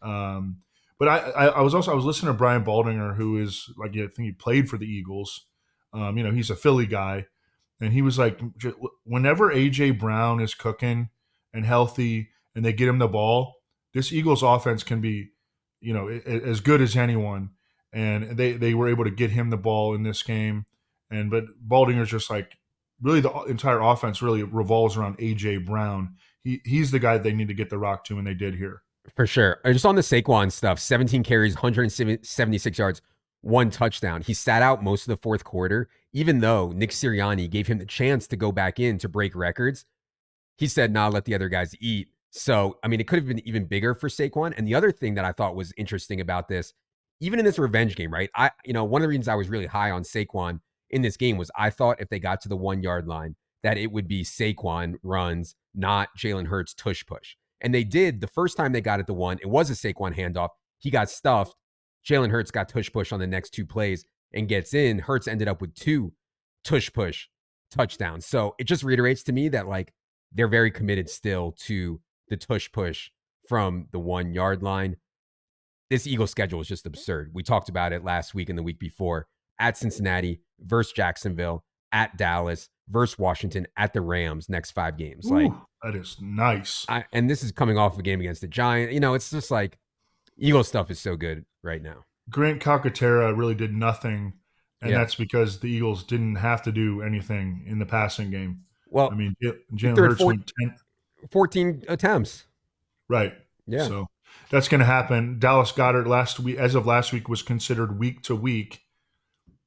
But I was listening to Brian Baldinger, who is like, I think he played for the Eagles. He's a Philly guy, and he was like, whenever A.J. Brown is cooking and healthy, and they get him the ball, this Eagles offense can be, as good as anyone. And they were able to get him the ball in this game. But Baldinger's just like, really the entire offense really revolves around A.J. Brown. He's the guy they need to get the rock to, and they did here. For sure. Just on the Saquon stuff, 17 carries, 176 yards, 1 touchdown. He sat out most of the fourth quarter. even though Nick Sirianni gave him the chance to go back in to break records, he said, nah, let the other guys eat. So, I mean, it could have been even bigger for Saquon. And the other thing that I thought was interesting about this, even in this revenge game, right? One of the reasons I was really high on Saquon in this game was I thought if they got to the 1 yard line, that it would be Saquon runs, not Jalen Hurts tush push. And they did the first time they got at the one. It was a Saquon handoff. He got stuffed. Jalen Hurts got tush push on the next 2 plays and gets in. Hurts ended up with 2 tush push touchdowns. So it just reiterates to me that like they're very committed still to the tush push from the 1 yard line. This Eagles schedule is just absurd. We talked about it last week and the week before. At Cincinnati versus Jacksonville, at Dallas versus Washington, at the Rams next 5 games. Ooh, like that is nice. And this is coming off of a game against the Giants. It's just like Eagles stuff is so good right now. Grant Calcaterra really did nothing, and Yeah. that's because the Eagles didn't have to do anything in the passing game. Well, I mean, he Jalen threw it Hurts went 10. 14 attempts. Right. Yeah. So that's going to happen. Dallas Goedert last week, as of last week, was considered week to week.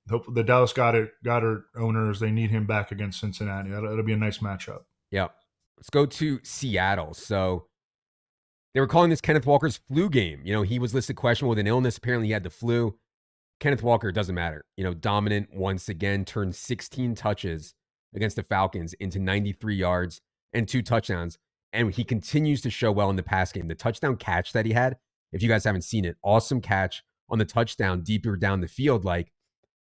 Hope the Dallas Goedert owners, they need him back against Cincinnati. That'll be a nice matchup. Yep. Let's go to Seattle. So they were calling this Kenneth Walker's flu game. He was listed questionable with an illness. Apparently he had the flu. Kenneth Walker, doesn't matter. Dominant once again, turned 16 touches against the Falcons into 93 yards and 2 touchdowns. And he continues to show well in the pass game. The touchdown catch that he had, if you guys haven't seen it, awesome catch on the touchdown deeper down the field. Like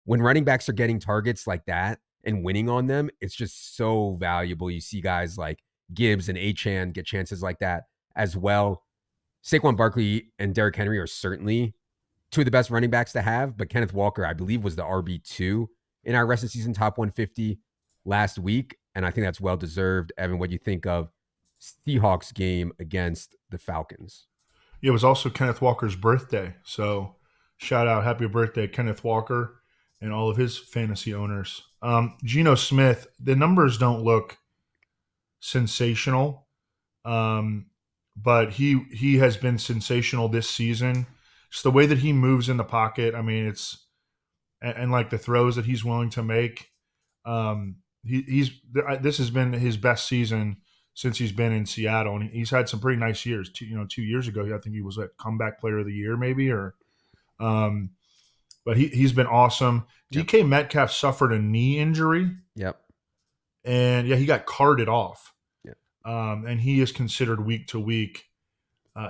when running backs are getting targets like that and winning on them, it's just so valuable. You see guys like Gibbs and Achane get chances like that as well. Saquon Barkley and Derrick Henry are certainly 2 of the best running backs to have, but Kenneth Walker, I believe, was the RB2 in our rest of season top 150 last week, and I think that's well deserved. Evan, what do you think of Seahawks game against the Falcons? It was also Kenneth Walker's birthday, so shout out, happy birthday, Kenneth Walker, and all of his fantasy owners. Geno Smith, the numbers don't look sensational, but he has been sensational this season. Just the way that he moves in the pocket. I mean, and like the throws that he's willing to make. This has been his best season since he's been in Seattle, and he's had some pretty nice years. 2 years ago, I think he was a comeback player of the year, maybe, but he's been awesome. Yep. DK Metcalf suffered a knee injury. Yep. And he got carted off. Yep. And he is considered week to week.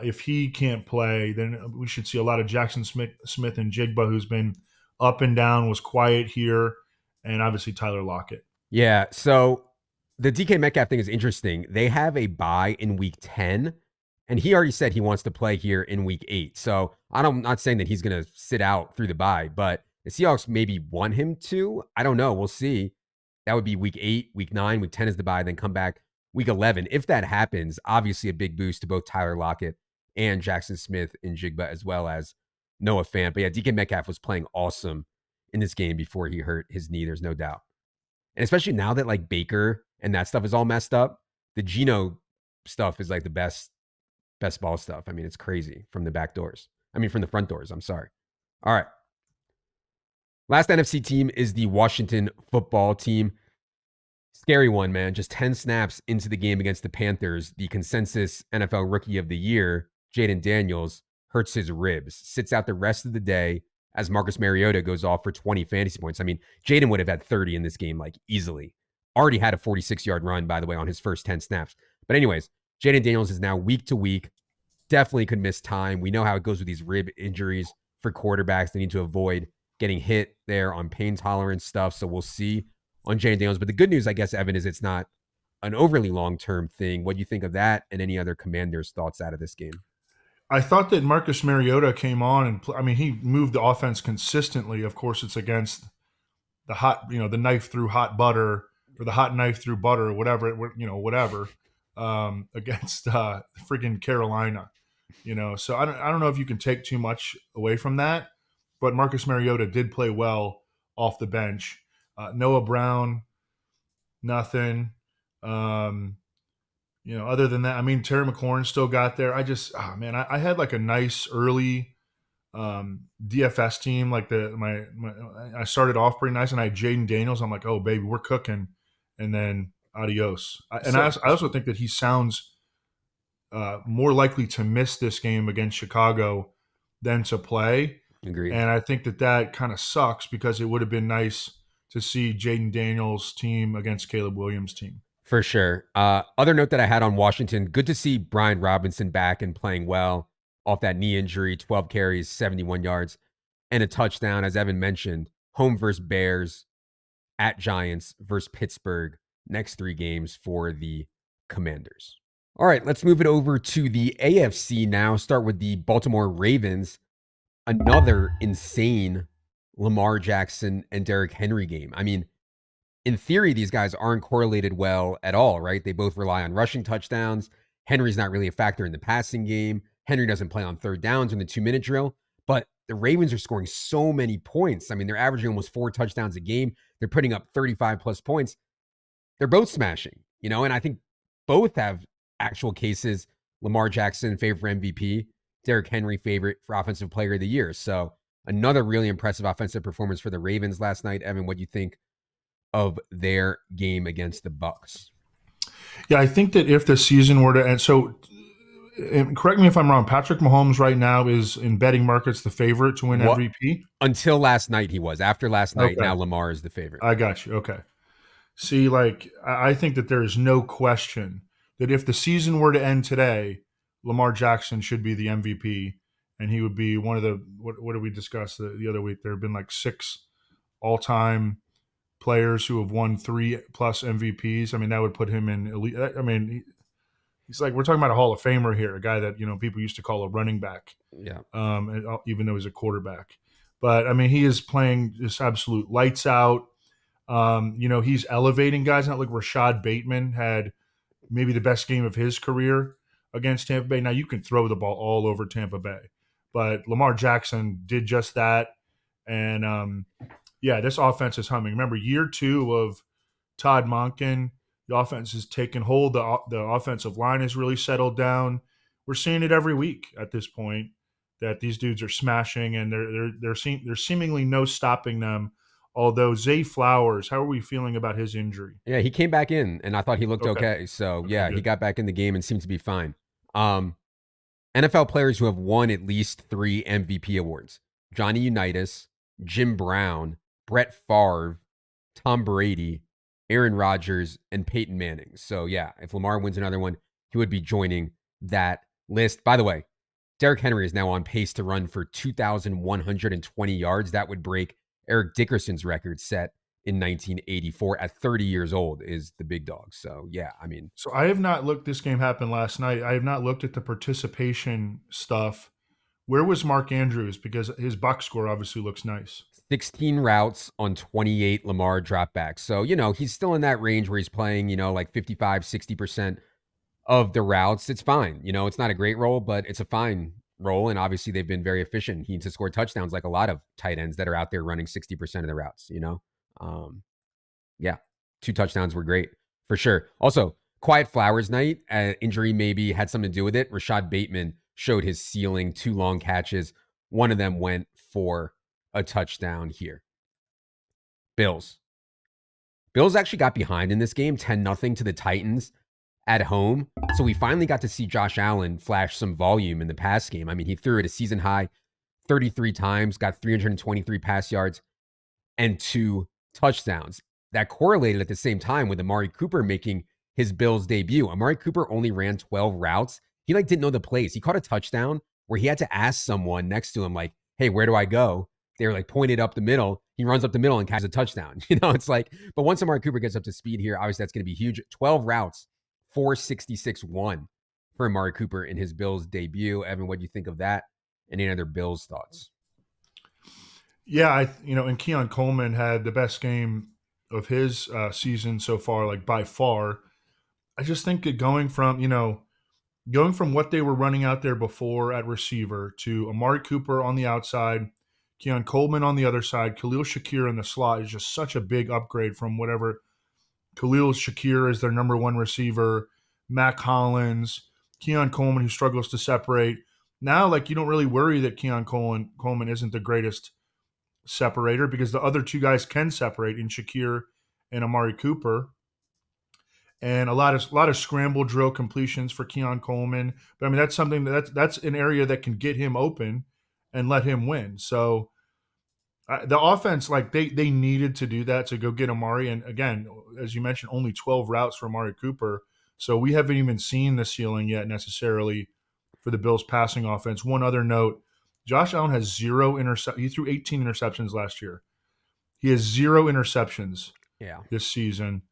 If he can't play, then we should see a lot of Jackson Smith and Jigba, who's been up and down, was quiet here, and obviously Tyler Lockett. Yeah, so the DK Metcalf thing is interesting. They have a bye in week 10, and he already said he wants to play here in week 8. So I'm not saying that he's going to sit out through the bye, but the Seahawks maybe want him to. I don't know. We'll see. That would be week 8, week 9, week 10 is the bye, then come back week 11. If that happens, obviously a big boost to both Tyler Lockett and Jackson Smith and Jigba, as well as Noah Fant. But yeah, DK Metcalf was playing awesome in this game before he hurt his knee. There's no doubt. And especially now that like Baker and that stuff is all messed up, the Geno stuff is like the best ball stuff. I mean, it's crazy from the from the front doors. I'm sorry. All right. Last NFC team is the Washington football team. Scary one, man. Just 10 snaps into the game against the Panthers. The consensus NFL Rookie of the Year, Jaden Daniels, hurts his ribs, sits out the rest of the day as Marcus Mariota goes off for 20 fantasy points. I mean, Jaden would have had 30 in this game, like easily. Already had a 46-yard run, by the way, on his first 10 snaps. But anyways, Jaden Daniels is now week to week. Definitely could miss time. We know how it goes with these rib injuries for quarterbacks. They need to avoid getting hit there on pain tolerance stuff. So we'll see on Jaden Daniels. But the good news, I guess, Evan, is it's not an overly long-term thing. What do you think of that and any other Commanders' thoughts out of this game? I thought that Marcus Mariota came on and he moved the offense consistently. Of course, it's against the the knife through hot butter, or the hot knife through butter, or whatever, against freaking Carolina, So I don't know if you can take too much away from that, but Marcus Mariota did play well off the bench. Noah Brown, nothing. Other than that, I mean, Terry McLaurin still got there. I had like a nice early DFS team, like I started off pretty nice, and I had Jaden Daniels. I'm like, oh baby, we're cooking, and then adios. So I also think that he sounds more likely to miss this game against Chicago than to play, agreed. and I think that kind of sucks because it would have been nice to see Jaden Daniels' team against Caleb Williams' team. For sure. Other note that I had on Washington, good to see Brian Robinson back and playing well off that knee injury, 12 carries, 71 yards, and a touchdown. As Evan mentioned, home versus Bears, at Giants versus Pittsburgh, next 3 games for the Commanders. All right, let's move it over to the AFC now. Start with the Baltimore Ravens. Another insane Lamar Jackson and Derrick Henry game. I mean, in theory, these guys aren't correlated well at all, right? They both rely on rushing touchdowns. Henry's not really a factor in the passing game. Henry doesn't play on third downs in the 2-minute drill, but the Ravens are scoring so many points. I mean, they're averaging almost 4 touchdowns a game. They're putting up 35 plus points. They're both smashing, and I think both have actual cases. Lamar Jackson, favorite for MVP. Derrick Henry, favorite for Offensive Player of the Year. So another really impressive offensive performance for the Ravens last night. Evan, what do you think of their game against the Bucs? Yeah, I think that if the season were to end, so and correct me if I'm wrong, Patrick Mahomes right now is in betting markets the favorite to win MVP? Until last night he was. After last night, Okay. now Lamar is the favorite. I got you. Okay. See, like, I think that there is no question that if the season were to end today, Lamar Jackson should be the MVP, and he would be one of the what did we discuss the other week? There have been like 6 all-time players who have won 3+ MVPs. I mean, that would put him in elite. I mean, he's like, we're talking about a Hall of Famer here, a guy that people used to call a running back, Yeah. even though he's a quarterback. But I mean, he is playing just absolute lights out. He's elevating guys. Not like Rashad Bateman had maybe the best game of his career against Tampa Bay. Now you can throw the ball all over Tampa Bay, but Lamar Jackson did just that. And this offense is humming. Remember, year 2 of Todd Monken, the offense has taken hold. The offensive line has really settled down. We're seeing it every week at this point that these dudes are smashing, and there's seemingly no stopping them. Although Zay Flowers, how are we feeling about his injury? Yeah, he came back in, and I thought he looked okay. So, yeah, good. he got back in the game and seemed to be fine. NFL players who have won at least 3 MVP awards: Johnny Unitas, Jim Brown, Brett Favre, Tom Brady, Aaron Rodgers, and Peyton Manning. So, yeah, if Lamar wins another one, he would be joining that list. By the way, Derrick Henry is now on pace to run for 2,120 yards. That would break Eric Dickerson's record set in 1984 at 30 years old is the big dog. So, yeah, I mean. So I have not looked, this game happened last night. I have not looked at the participation stuff. Where was Mark Andrews? Because his box score obviously looks nice. 16 routes on 28 Lamar dropbacks. So, he's still in that range where he's playing, like 55, 60% of the routes. It's fine. It's not a great role, but it's a fine role. And obviously they've been very efficient. He needs to score touchdowns like a lot of tight ends that are out there running 60% of the routes, Yeah, 2 touchdowns were great for sure. Also, quiet Flowers night, injury maybe had something to do with it. Rashad Bateman showed his ceiling, 2 long catches. One of them went for a touchdown here. Bills actually got behind in this game, 10-0 to the Titans at home. So we finally got to see Josh Allen flash some volume in the pass game. I mean, he threw it a season high 33 times, got 323 pass yards and 2 touchdowns. That correlated at the same time with Amari Cooper making his Bills debut. Amari Cooper only ran 12 routes. He didn't know the plays. He caught a touchdown where he had to ask someone next to him, like, hey, where do I go? They were pointed up the middle. He runs up the middle and catches a touchdown. It's like, but once Amari Cooper gets up to speed here, obviously that's going to be huge. 12 routes, 466-1 for Amari Cooper in his Bills debut. Evan, what do you think of that? And any other Bills thoughts? Yeah, and Keon Coleman had the best game of his season so far, by far. I just think that going from what they were running out there before at receiver to Amari Cooper on the outside, Keon Coleman on the other side, Khalil Shakir in the slot is just such a big upgrade from whatever. Khalil Shakir is their number 1 receiver, Mac Hollins, Keon Coleman, who struggles to separate. Now, like, you don't really worry that Coleman isn't the greatest separator because the other two guys can separate in Shakir and Amari Cooper. And a lot of scramble drill completions for Keon Coleman. But I mean, that's something that's an area that can get him open and let him win. So the offense, like they needed to do that to go get Amari. And again, as you mentioned, only 12 routes for Amari Cooper. So we haven't even seen the ceiling yet necessarily for the Bills passing offense. One other note, Josh Allen has zero intercept. He threw 18 interceptions last year. He has zero interceptions Yeah. this season.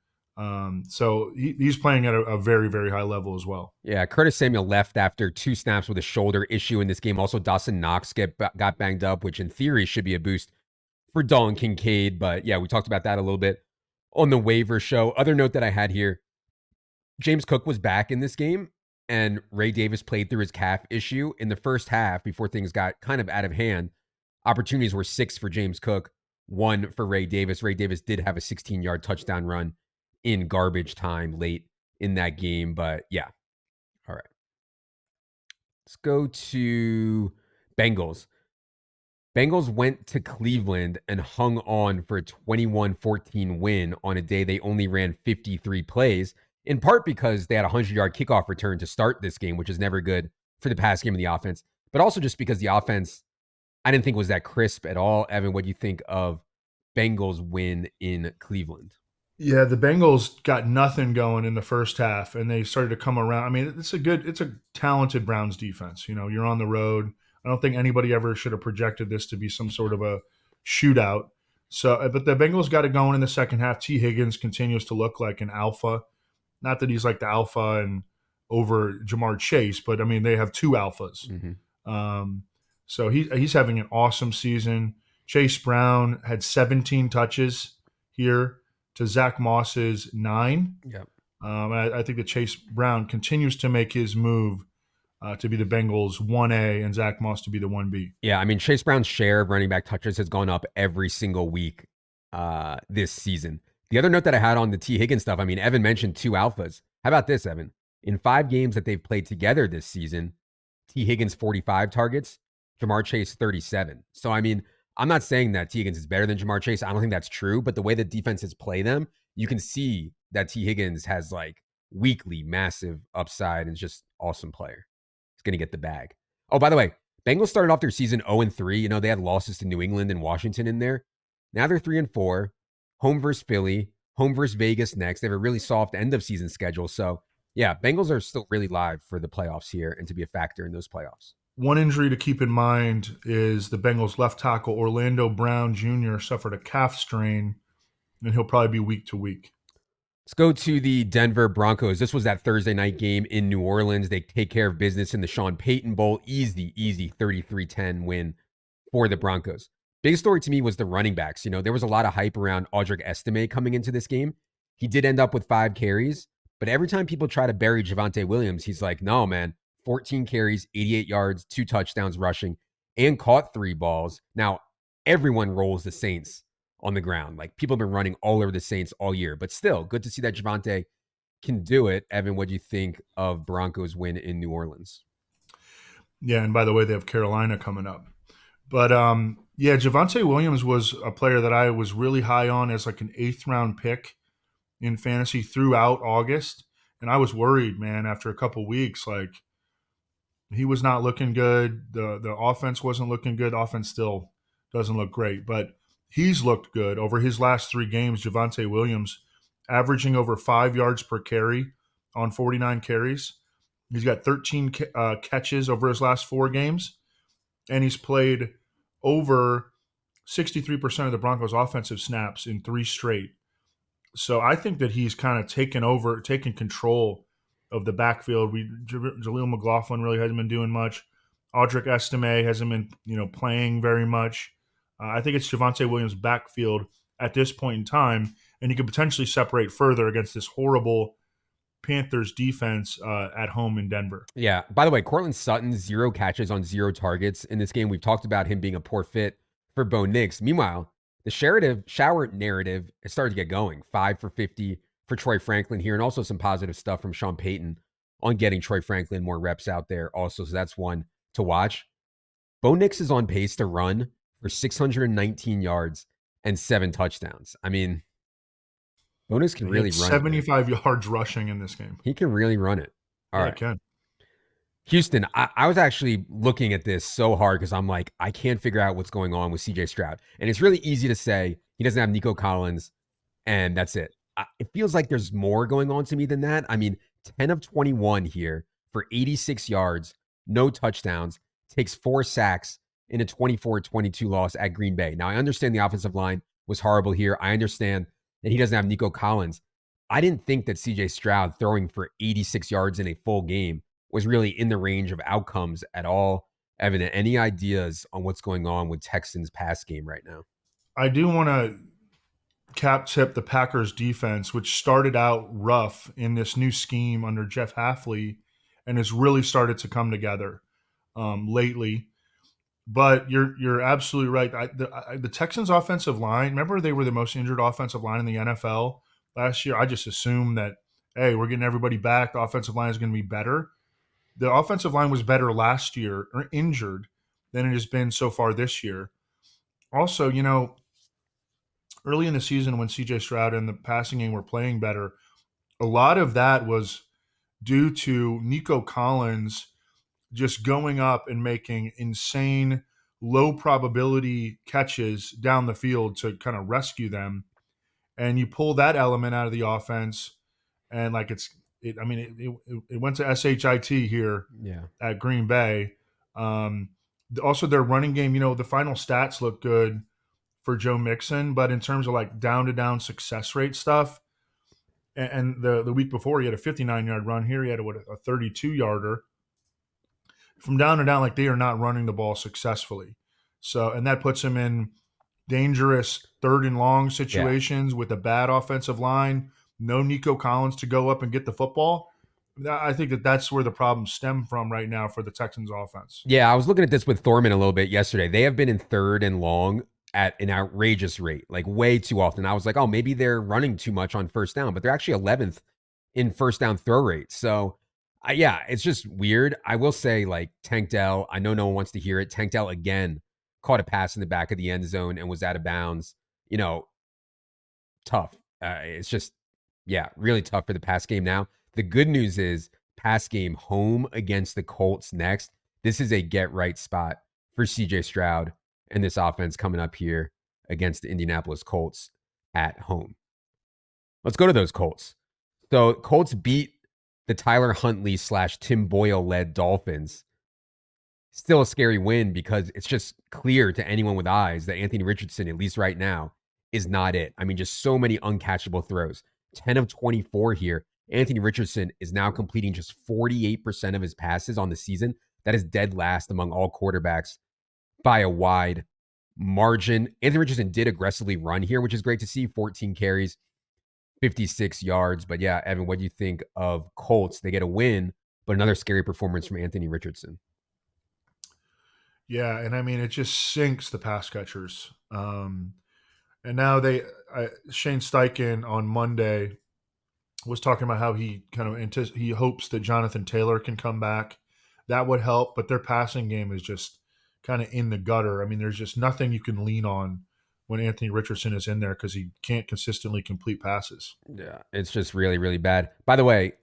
So he's playing at a very, very high level as well. Yeah, Curtis Samuel left after 2 snaps with a shoulder issue in this game. Also, Dawson Knox got banged up, which in theory should be a boost for Dalton Kincaid. But yeah, we talked about that a little bit on the waiver show. Other note that I had here, James Cook was back in this game, and Ray Davis played through his calf issue in the first half before things got kind of out of hand. Opportunities were 6 for James Cook, 1 for Ray Davis. Ray Davis did have a 16-yard touchdown run in garbage time late in that game. But yeah, all right. Let's go to Bengals. Bengals went to Cleveland and hung on for a 21-14 win on a day they only ran 53 plays, in part because they had a 100-yard kickoff return to start this game, which is never good for the pass game of the offense, but also just because the offense, I didn't think was that crisp at all. Evan, what do you think of Bengals win in Cleveland? Yeah, the Bengals got nothing going in the first half, and they started to come around. I mean, it's a talented Browns defense. You know, you're on the road. I don't think anybody ever should have projected this to be some sort of a shootout. So, but the Bengals got it going in the second half. T. Higgins continues to look like an alpha. Not that he's like the alpha and over Jamar Chase, but I mean they have two alphas. So he's having an awesome season. Chase Brown had 17 touches here to Zach Moss's 9. Yep. I think that Chase Brown continues to make his move to be the Bengals 1A and Zach Moss to be the 1B. Yeah, I mean, Chase Brown's share of running back touches has gone up every single week this season. The other note that I had on the T. Higgins stuff, I mean, Evan mentioned 2 alphas. How about this, Evan? In 5 games that they've played together this season, T. Higgins 45 targets, Jamar Chase 37. So, I mean, I'm not saying that T. Higgins is better than Jamar Chase. I don't think that's true. But the way the defenses play them, you can see that T. Higgins has like weekly massive upside and is just awesome player. He's going to get the bag. Oh, by the way, Bengals started off their season 0-3. You know, they had losses to New England and Washington in there. Now they're 3-4. Home versus Philly, home versus Vegas next. They have a really soft end of season schedule. So, yeah, Bengals are still really live for the playoffs here and to be a factor in those playoffs. One injury to keep in mind is the Bengals left tackle Orlando Brown Jr. suffered a calf strain, and he'll probably be week to week. Let's go to the Denver Broncos. This was that Thursday night game in New Orleans. They take care of business in the Sean Payton Bowl. Easy 33-10 win for the Broncos. Big story to me was the running backs. You know, there was a lot of hype around Audric Estime coming into this game. He did end up with 5 carries, but every time people try to bury Javonte Williams, he's like, no, man, 14 carries, 88 yards, 2 touchdowns rushing, and caught 3 balls. Now, everyone rolls the Saints on the ground. Like, people have been running all over the Saints all year, but still, good to see that Javonte can do it. Evan, what do you think of Broncos win in New Orleans? Yeah, and by the way, they have Carolina coming up. But yeah, Javonte Williams was a player that I was really high on as like an 8th round pick in fantasy throughout August. And I was worried, man, after a couple weeks, like he was not looking good. The offense wasn't looking good. The offense still doesn't look great, but he's looked good over his last 3 games. Javonte Williams averaging over 5 yards per carry on 49 carries. He's got 13 catches over his last 4 games, and he's played over 63% of the Broncos' offensive snaps in 3 straight. So I think that he's kind of taken control of the backfield. Jaleel McLaughlin really hasn't been doing much. Audric Estime hasn't been, playing very much. I think it's Javonte Williams' backfield at this point in time, and he could potentially separate further against this horrible Panthers defense at home in Denver. Yeah. By the way, Cortland Sutton, 0 catches on 0 targets in this game. We've talked about him being a poor fit for Bo Nix. Meanwhile, the shower narrative has started to get going. 5 for 50 for Troy Franklin here, and also some positive stuff from Sean Payton on getting Troy Franklin more reps out there also. So that's one to watch. Bo Nix is on pace to run for 619 yards and 7 touchdowns. I mean, Bo Nix can He had really run it, man. 75 yards rushing in this game. He can really run it. All Yeah, he right. can. Houston, I was actually looking at this so hard because I'm like, I can't figure out what's going on with CJ Stroud. And it's really easy to say he doesn't have Nico Collins and that's it. It feels like there's more going on to me than that. I mean, 10 of 21 here for 86 yards, no touchdowns, takes 4 sacks in a 24-22 loss at Green Bay. Now, I understand the offensive line was horrible here. I understand that he doesn't have Nico Collins. I didn't think that CJ Stroud throwing for 86 yards in a full game was really in the range of outcomes at all. Evan, any ideas on what's going on with Texans pass game right now? I do want to cap tip the Packers defense, which started out rough in this new scheme under Jeff Hafley and has really started to come together lately. But you're absolutely right. The Texans' offensive line, remember they were the most injured offensive line in the NFL last year? I just assumed that, hey, we're getting everybody back. The offensive line is going to be better. The offensive line was better last year, or injured, than it has been so far this year. Also, early in the season when CJ Stroud and the passing game were playing better, a lot of that was due to Nico Collins just going up and making insane low probability catches down the field to kind of rescue them. And you pull that element out of the offense, and like it went to shit here Yeah. at Green Bay. Also, their running game, the final stats look good for Joe Mixon, but in terms of like down to down success rate stuff, and the week before he had a 59-yard run. Here he had a 32-yarder. From down to down, like they are not running the ball successfully. So, and that puts him in dangerous third and long situations with a bad offensive line. No Nico Collins to go up and get the football. I think that's where the problems stem from right now for the Texans offense. Yeah, I was looking at this with Thorman a little bit yesterday. They have been in third and long at an outrageous rate, like way too often. I was like, oh, maybe they're running too much on first down, but they're actually 11th in first down throw rate. So, yeah, it's just weird. I will say, like, Tank Dell, I know no one wants to hear it. Tank Dell, again, caught a pass in the back of the end zone and was out of bounds. Tough. It's just, yeah, really tough for the pass game now. The good news is pass game home against the Colts next. This is a get right spot for CJ Stroud and this offense coming up here against the Indianapolis Colts at home. Let's go to those Colts. So Colts beat the Tyler Huntley / Tim Boyle led Dolphins. Still a scary win because it's just clear to anyone with eyes that Anthony Richardson, at least right now, is not it. I mean, just so many uncatchable throws. 10 of 24 here. Anthony Richardson is now completing just 48% of his passes on the season. That is dead last among all quarterbacks by a wide margin. Anthony Richardson did aggressively run here, which is great to see. 14 carries, 56 yards. But yeah, Evan, what do you think of Colts? They get a win, but another scary performance from Anthony Richardson. Yeah, and I mean, it just sinks the pass catchers. And now Shane Steichen on Monday was talking about how he he hopes that Jonathan Taylor can come back. That would help, but their passing game is just kind of in the gutter. I mean, there's just nothing you can lean on when Anthony Richardson is in there because he can't consistently complete passes. Yeah, it's just really, really bad. By the way,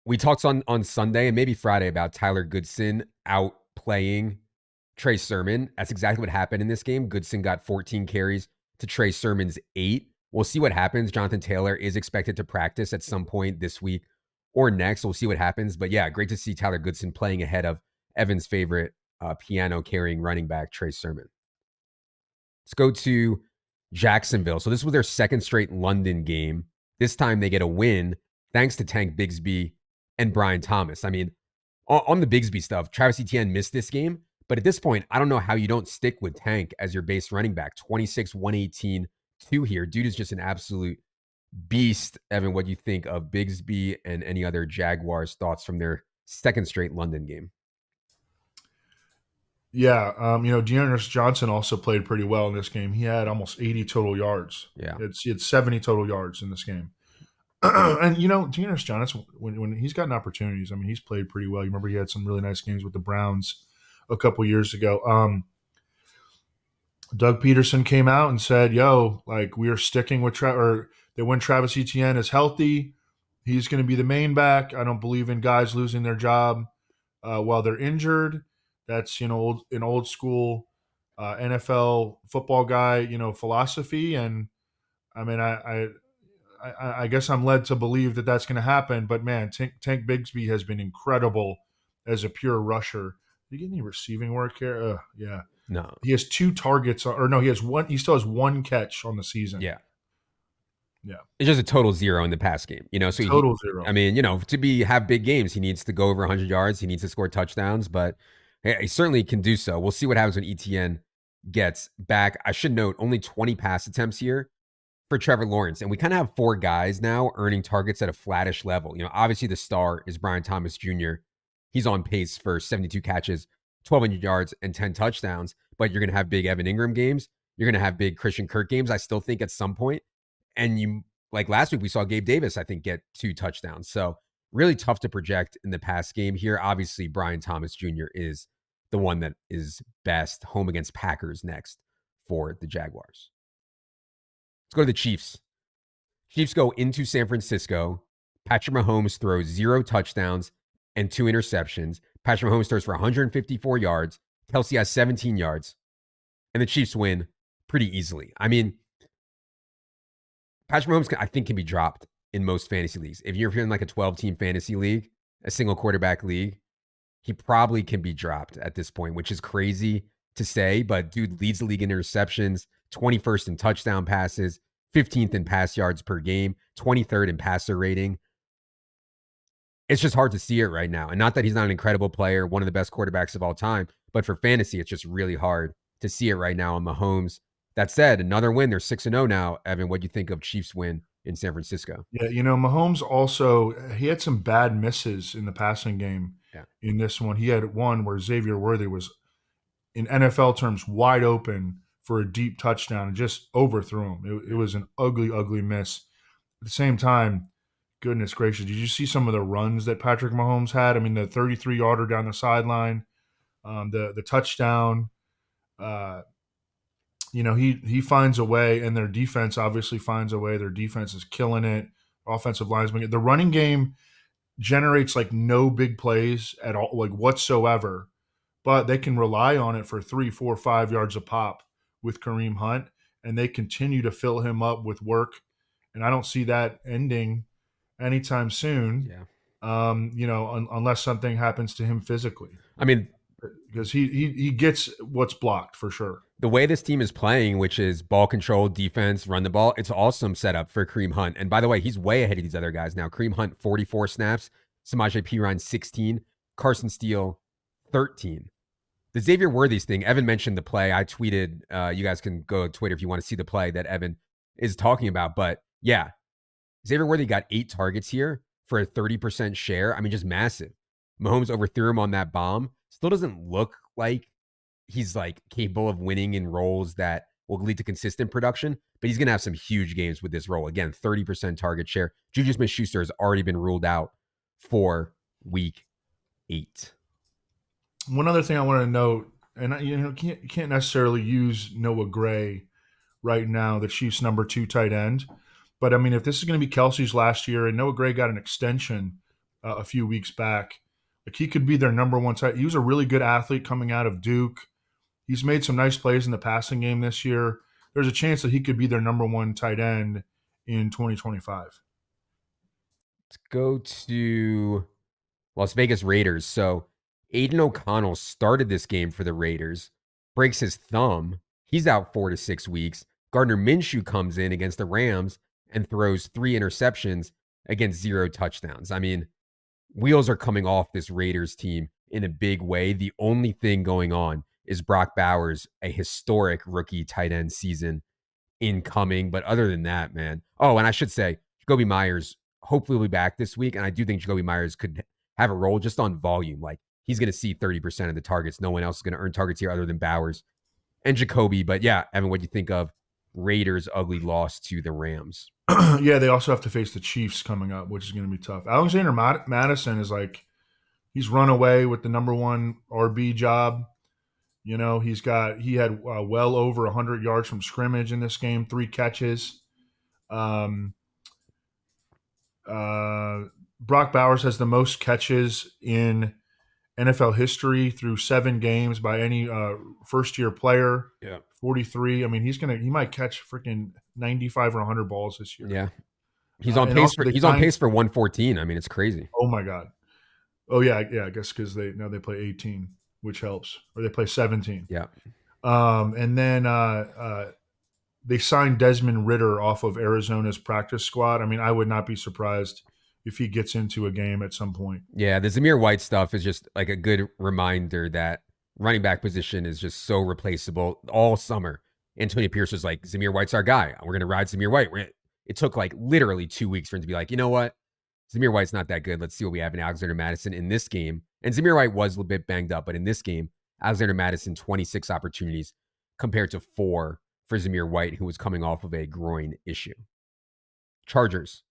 we talked on Sunday and maybe Friday about Tyler Goodson out playing Trey Sermon. That's exactly what happened in this game. Goodson got 14 carries to Trey Sermon's 8. We'll see what happens. Jonathan Taylor is expected to practice at some point this week or next. We'll see what happens. But yeah, great to see Tyler Goodson playing ahead of Evan's favorite piano carrying running back, Trey Sermon. Let's go to Jacksonville. So this was their second straight London game. This time they get a win thanks to Tank Bigsby and Brian Thomas. I mean, on the Bigsby stuff, Travis Etienne missed this game. But at this point, I don't know how you don't stick with Tank as your base running back. 26, 118, 2 here. Dude is just an absolute beast. Evan, what do you think of Bigsby and any other Jaguars thoughts from their second straight London game? Yeah, Dearness Johnson also played pretty well in this game. He had almost 80 total yards. Yeah. He had 70 total yards in this game. And to be honest, John, that's when he's gotten opportunities. I mean, he's played pretty well. You remember he had some really nice games with the Browns a couple years ago. Doug Peterson came out and said, "Yo, like we are sticking with or that when Travis Etienne is healthy, he's going to be the main back. I don't believe in guys losing their job while they're injured. That's an old school NFL football guy philosophy. And I mean, I guess I'm led to believe that that's going to happen. But man, Tank Bigsby has been incredible as a pure rusher. Did you get any receiving work here? Yeah, No. he has 2 targets, or no, he has one. He still has 1 catch on the season. Yeah. Yeah, It's just a total zero in the pass game. So total zero. I mean, to have big games, he needs to go over 100 yards. He needs to score touchdowns, but he certainly can do so. We'll see what happens when ETN gets back. I should note only 20 pass attempts here for Trevor Lawrence. And we kind of have 4 guys now earning targets at a flattish level. Obviously the star is Brian Thomas Jr. He's on pace for 72 catches, 1,200 yards, and 10 touchdowns. But you're going to have big Evan Ingram games. You're going to have big Christian Kirk games, I still think, at some point. And like last week, we saw Gabe Davis, I think, get 2 touchdowns. So really tough to project in the pass game here. Obviously, Brian Thomas Jr. is the one that is best. Home against Packers next for the Jaguars. Let's go to the Chiefs. Chiefs go into San Francisco. Patrick Mahomes throws 0 touchdowns and 2 interceptions. Patrick Mahomes throws for 154 yards. Kelsey has 17 yards. And the Chiefs win pretty easily. I mean, Patrick Mahomes, I think, can be dropped in most fantasy leagues. If you're in like a 12-team fantasy league, a single quarterback league, he probably can be dropped at this point, which is crazy to say. But dude leads the league in interceptions, 21st in touchdown passes, 15th in pass yards per game, 23rd in passer rating. It's just hard to see it right now. And not that he's not an incredible player, one of the best quarterbacks of all time, but for fantasy, it's just really hard to see it right now on Mahomes. That said, another win. They're 6-0 now. Evan, what do you think of Chiefs win in San Francisco? Yeah, Mahomes also, he had some bad misses in the passing game. Yeah. In this one, he had one where Xavier Worthy was, in NFL terms, wide open for a deep touchdown and just overthrew him. It was an ugly, ugly miss. At the same time, goodness gracious, did you see some of the runs that Patrick Mahomes had? I mean, the 33-yarder down the sideline, the touchdown. He finds a way, and their defense obviously finds a way. Their defense is killing it. Offensive linesman. The running game generates like no big plays at all, like whatsoever, but they can rely on it for 3, 4, 5 yards a pop with Kareem Hunt, and they continue to fill him up with work. And I don't see that ending anytime soon. Yeah. Unless something happens to him physically. I mean, because he gets what's blocked for sure. The way this team is playing, which is ball control, defense, run the ball, it's awesome setup for Kareem Hunt. And by the way, he's way ahead of these other guys now. Kareem Hunt, 44 snaps. Samaje Perine, 16. Carson Steele, 13. The Xavier Worthy's thing, Evan mentioned the play. I tweeted, you guys can go to Twitter if you want to see the play that Evan is talking about. But yeah, Xavier Worthy got 8 targets here for a 30% share. I mean, just massive. Mahomes overthrew him on that bomb. Still doesn't look like he's like capable of winning in roles that will lead to consistent production, but he's going to have some huge games with this role. Again, 30% target share. Juju Smith-Schuster has already been ruled out for week 8. One other thing I want to note, and you can't necessarily use Noah Gray right now, the Chiefs' number 2 tight end. But I mean, if this is going to be Kelsey's last year, and Noah Gray got an extension a few weeks back, like he could be their number 1 tight. He was a really good athlete coming out of Duke. He's made some nice plays in the passing game this year. There's a chance that he could be their number 1 tight end in 2025. Let's go to Las Vegas Raiders. So Aiden O'Connell started this game for the Raiders, breaks his thumb. He's out 4 to 6 weeks. Gardner Minshew comes in against the Rams and throws 3 interceptions against 0 touchdowns. I mean, wheels are coming off this Raiders team in a big way. The only thing going on is Brock Bowers, a historic rookie tight end season incoming. But other than that, man. Oh, and I should say, Jacoby Myers hopefully will be back this week. And I do think Jacoby Myers could have a role just on volume. Like he's going to see 30% of the targets. No one else is going to earn targets here other than Bowers and Jacoby. But yeah, Evan, what do you think of Raiders' ugly loss to the Rams? Yeah, they also have to face the Chiefs coming up, which is going to be tough. Alexander Madison is like he's run away with the number one RB job. You know, he had well over 100 yards from scrimmage in this game, 3 catches. Um, uh, Brock Bowers has the most catches in NFL history through 7 games by any first year player. Yeah. 43. I mean, he might catch freaking 95 or 100 balls this year. Yeah. He's on And pace also for they he's on signed. pace for 114. I mean, it's crazy. Oh my god. Oh yeah. I guess because they play 18, which helps, or they play 17. Yeah. And then they signed Desmond Ritter off of Arizona's practice squad. I mean, I would not be surprised if he gets into a game at some point. Yeah, the Zamir White stuff is just like a good reminder that running back position is just so replaceable all summer. Antonio Pierce was like, Zamir White's our guy. We're going to ride Zamir White. It took like literally 2 weeks for him to be like, you know what? Zamir White's not that good. Let's see what we have in Alexander Madison in this game. And Zamir White was a little bit banged up, but in this game, Alexander Madison, 26 opportunities compared to 4 for Zamir White, who was coming off of a groin issue. Chargers.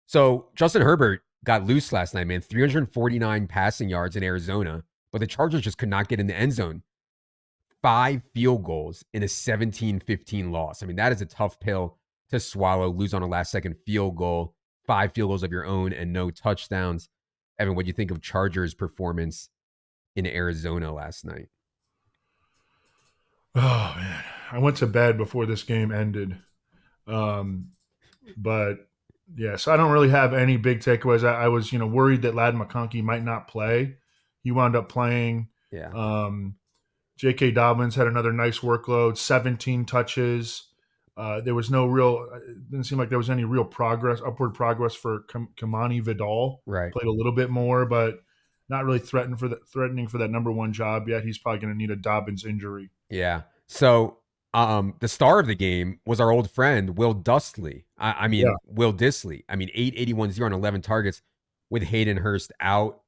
So Justin Herbert got loose last night, man. 349 passing yards in Arizona, but the Chargers just could not get in the end zone. 5 field goals in a 17-15 loss. I mean, that is a tough pill to swallow. Lose on a last-second field goal, 5 field goals of your own, and no touchdowns. Evan, what do you think of Chargers' performance in Arizona last night? Oh man, I went to bed before this game ended, but yeah, so I don't really have any big takeaways. I was worried that Lad McConkey might not play. He wound up playing. Yeah. J.K. Dobbins had another nice workload, 17 touches. There was no real. It didn't seem like there was any real upward progress for Kamani Vidal. Right. Played a little bit more, but not really threatening for that number one job yet. He's probably going to need a Dobbins injury. Yeah. So the star of the game was our old friend, Will Dustley. I mean, Yeah. Will Disley. I mean, 881-0 on 11 targets with Hayden Hurst out.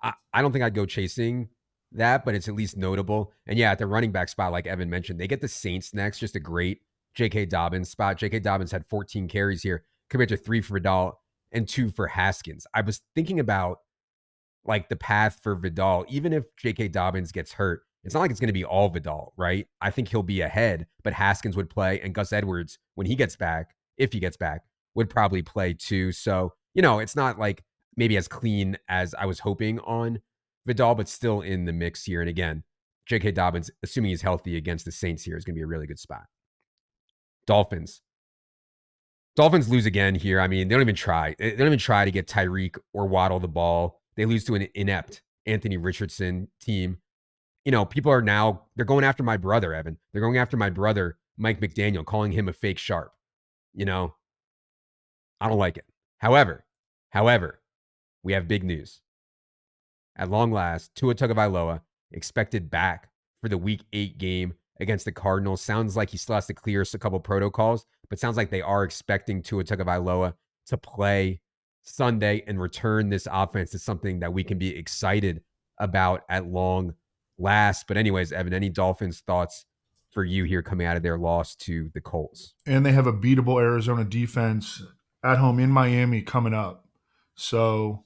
I don't think I'd go chasing that, but it's at least notable. And yeah, at the running back spot, like Evan mentioned, they get the Saints next. Just a great J.K. Dobbins spot. J.K. Dobbins had 14 carries here compared to 3 for Vidal and 2 for Haskins. I was thinking about like the path for Vidal, even if J.K. Dobbins gets hurt, it's not like it's going to be all Vidal, right? I think he'll be ahead, but Haskins would play, and Gus Edwards, when he gets back, if he gets back, would probably play too. So, it's not like maybe as clean as I was hoping on Vidal, but still in the mix here. And again, J.K. Dobbins, assuming he's healthy against the Saints here, is going to be a really good spot. Dolphins lose again here. I mean, they don't even try. They don't even try to get Tyreek or Waddle the ball. They lose to an inept Anthony Richardson team. People are now, they're going after my brother, Evan. They're going after my brother, Mike McDaniel, calling him a fake sharp. I don't like it. However, we have big news. At long last, Tua Tagovailoa expected back for the Week 8 game against the Cardinals. Sounds like he still has to clear a couple protocols, but sounds like they are expecting Tua Tagovailoa to play Sunday and return this offense to something that we can be excited about at long last. But anyways, Evan, any Dolphins thoughts for you here coming out of their loss to the Colts? And they have a beatable Arizona defense at home in Miami coming up. So,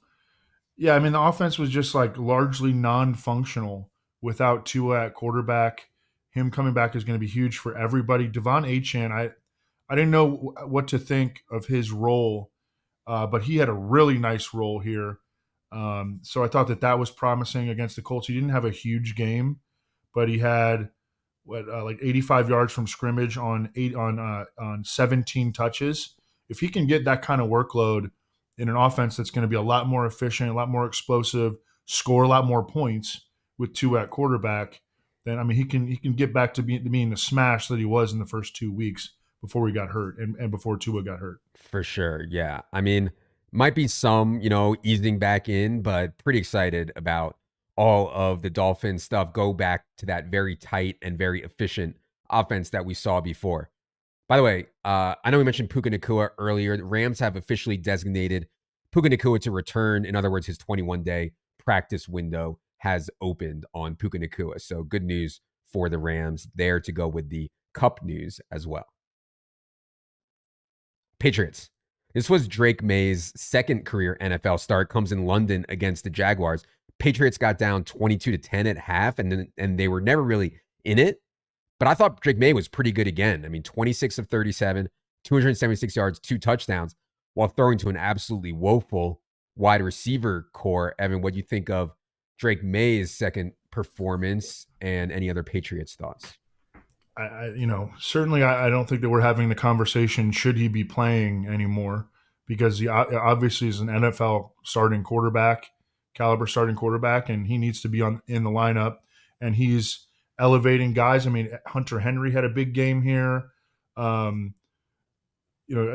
yeah, I mean, the offense was just like largely non-functional without Tua at quarterback. Him coming back is going to be huge for everybody. Devon Achane, I didn't know what to think of his role, but he had a really nice role here. So I thought that was promising against the Colts. He didn't have a huge game, but he had like 85 yards from scrimmage on 17 touches. If he can get that kind of workload in an offense that's going to be a lot more efficient, a lot more explosive, score a lot more points with Tua at quarterback, then I mean he can get back to being the smash that he was in the first 2 weeks before he got hurt and before Tua got hurt. For sure. Yeah. I mean, might be some, easing back in, but pretty excited about all of the Dolphins stuff. Go back to that very tight and very efficient offense that we saw before. By the way, I know we mentioned Puka Nacua earlier. The Rams have officially designated Puka Nacua to return. In other words, his 21-day practice window has opened on Puka Nacua. So good news for the Rams there to go with the Cup news as well. Patriots. This was Drake May's second career NFL start. Comes in London against the Jaguars. Patriots got down 22-10 at half, and they were never really in it. But I thought Drake May was pretty good again. I mean, 26 of 37, 276 yards, 2 touchdowns, while throwing to an absolutely woeful wide receiver core. Evan, what do you think of Drake May's second performance and any other Patriots thoughts? Certainly I don't think that we're having the conversation, should he be playing anymore? Because he obviously is an NFL starting quarterback, caliber starting quarterback, and he needs to be in the lineup. And he's elevating guys. I mean, Hunter Henry had a big game here. Um,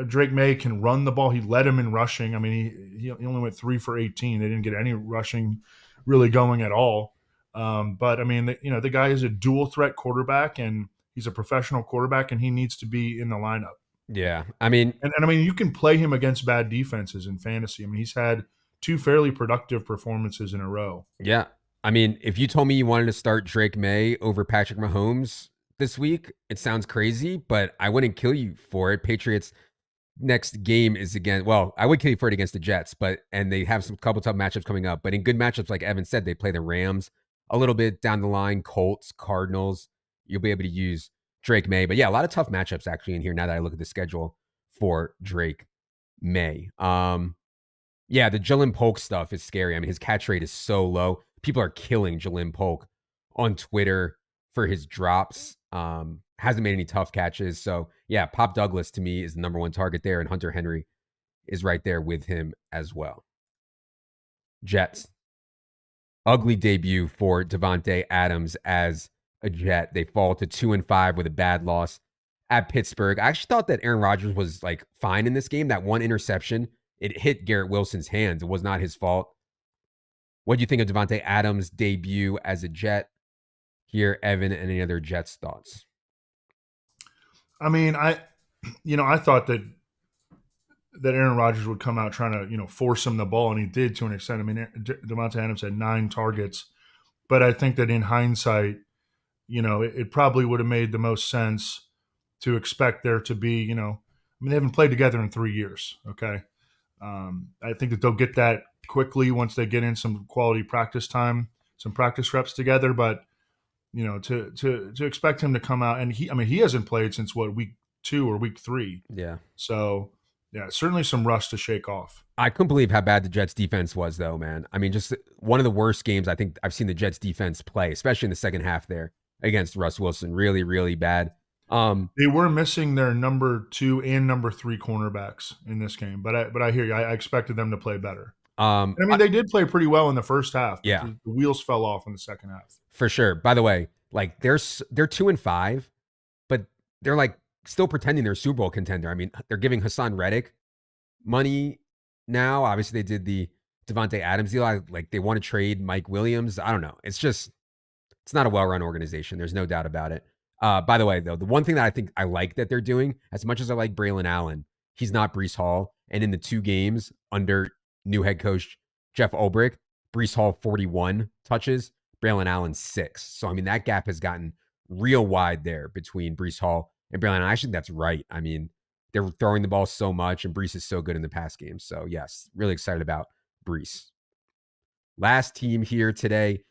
Drake May can run the ball. He led him in rushing. I mean, he only went 3 for 18. They didn't get any rushing really going at all. But I mean, the guy is a dual threat quarterback, and he's a professional quarterback, and he needs to be in the lineup. Yeah. I mean, And I mean, you can play him against bad defenses in fantasy. I mean, he's had 2 fairly productive performances in a row. yeah. I mean, if you told me you wanted to start Drake May over Patrick Mahomes this week, it sounds crazy, but I wouldn't kill you for it. Patriots next game is again, well, I would kill you for it against the Jets, and they have some couple tough matchups coming up. But in good matchups, like Evan said, they play the Rams a little bit down the line, Colts, Cardinals. You'll be able to use Drake May. But yeah, a lot of tough matchups actually in here now that I look at the schedule for Drake May. Yeah, the Jalen Polk stuff is scary. I mean, his catch rate is so low. People are killing Jalen Polk on Twitter for his drops. Hasn't made any tough catches. So yeah, Pop Douglas to me is the number one target there, and Hunter Henry is right there with him as well. Jets. Ugly debut for Davante Adams as a Jet. They fall to 2-5 with a bad loss at Pittsburgh. I actually thought that Aaron Rodgers was like fine in this game. That one interception, it hit Garrett Wilson's hands. It was not his fault. What do you think of Davante Adams' debut as a Jet here, Evan, and any other Jets thoughts? I mean, I thought that Aaron Rodgers would come out trying to, force him the ball, and he did to an extent. I mean, Davante Adams had 9 targets, but I think that in hindsight, it probably would have made the most sense to expect there to be, I mean, they haven't played together in 3 years. Okay. I think that they'll get that quickly once they get in some quality practice time, some practice reps together. But, to expect him to come out, and he hasn't played since week 2 or week 3. Yeah. So yeah, certainly some rust to shake off. I couldn't believe how bad the Jets defense was, though, man. I mean, just one of the worst games I think I've seen the Jets defense play, especially in the second half there against Russ Wilson. Really, really bad. They were missing their number 2 and number 3 cornerbacks in this game, but I hear you. I expected them to play better. I mean, they did play pretty well in the first half. Yeah, the wheels fell off in the second half for sure. By the way, like they're 2-5, but they're like still pretending they're a Super Bowl contender. I mean, they're giving Hassan Reddick money now. Obviously, they did the Davante Adams deal. Like they want to trade Mike Williams. I don't know. It's not a well-run organization. There's no doubt about it. By the way, though, the one thing that I think I like that they're doing, as much as I like Braylon Allen, he's not Breece Hall. And in the 2 games under new head coach Jeff Ulbrich, Breece Hall 41 touches, Braylon Allen 6. So, I mean, that gap has gotten real wide there between Breece Hall and Braylon Allen. I think that's right. I mean, they're throwing the ball so much, and Breece is so good in the pass game. So, yes, really excited about Breece. Last team here today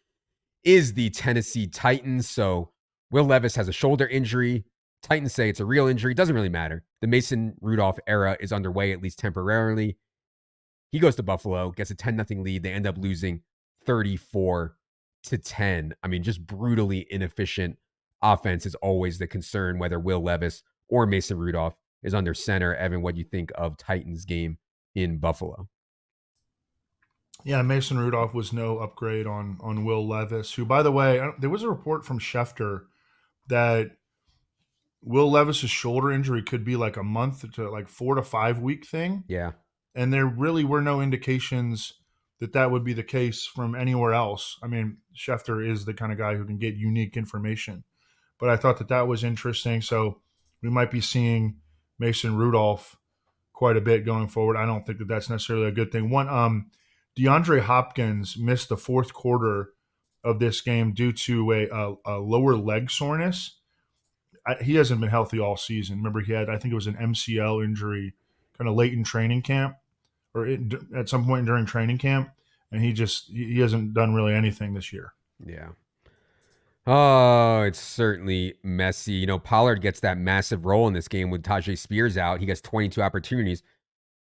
is the Tennessee Titans. So, Will Levis has a shoulder injury. Titans say it's a real injury. Doesn't really matter. The Mason Rudolph era is underway, at least temporarily. He goes to Buffalo, gets a 10-0 lead. They end up losing 34-10. I mean, just brutally inefficient offense is always the concern, whether Will Levis or Mason Rudolph is under center. Evan, what do you think of Titans game in Buffalo? Yeah, Mason Rudolph was no upgrade on Will Levis, who, by the way, there was a report from Schefter that Will Levis's shoulder injury could be like a month to like 4 to 5 week thing. Yeah. And there really were no indications that would be the case from anywhere else. I mean, Schefter is the kind of guy who can get unique information. But I thought that was interesting. So we might be seeing Mason Rudolph quite a bit going forward. I don't think that that's necessarily a good thing. DeAndre Hopkins missed the 4th quarter of this game due to a lower leg soreness. He hasn't been healthy all season. Remember, I think it was an MCL injury kind of late in training camp or at some point during training camp, and he hasn't done really anything this year. Yeah. Oh, it's certainly messy. Pollard gets that massive role in this game with Tajay Spears out. He gets 22 opportunities,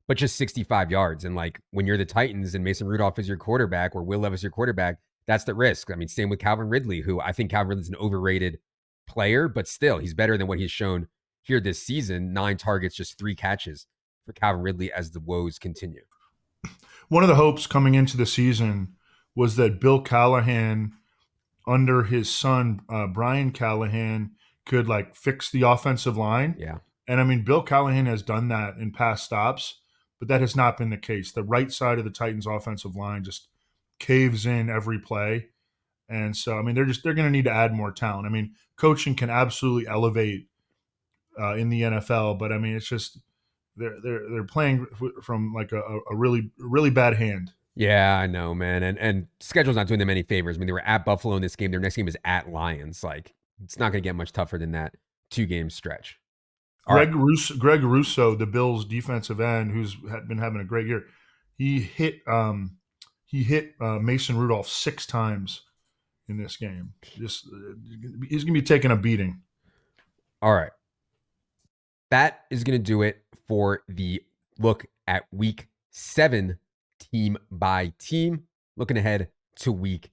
but just 65 yards. And like when you're the Titans and Mason Rudolph is your quarterback or Will Levis your quarterback, that's the risk. I mean, same with Calvin Ridley, who I think Calvin Ridley's an overrated player, but still he's better than what he's shown here this season. 9 targets, just 3 catches for Calvin Ridley as the woes continue. One of the hopes coming into the season was that Bill Callahan, under his son Brian Callahan, could like fix the offensive line. Yeah. And I mean, Bill Callahan has done that in past stops, but that has not been the case. The right side of the Titans offensive line just caves in every play. And so, I mean, they're going to need to add more talent. I mean, coaching can absolutely elevate in the NFL, but I mean, it's just they're playing from like a really bad hand. Yeah, I know, man. And schedule's not doing them any favors. I mean, they were at Buffalo in this game. Their next game is at Lions. Like, it's not going to get much tougher than that 2-game stretch. Greg Russo, the Bills' defensive end, who's been having a great year, he hit Mason Rudolph 6 times in this game. Just he's going to be taking a beating. All right. That is going to do it for the look at week 7 team by team. Looking ahead to week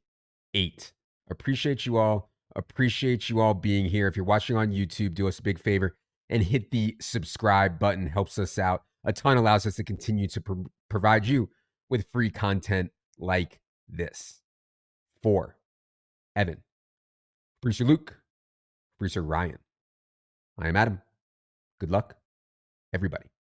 8. Appreciate you all. Appreciate you all being here. If you're watching on YouTube, do us a big favor and hit the subscribe button. Helps us out a ton, allows us to continue to provide you with free content like this. For Evan, producer Luke, producer Ryan, I am Adam. Good luck, everybody.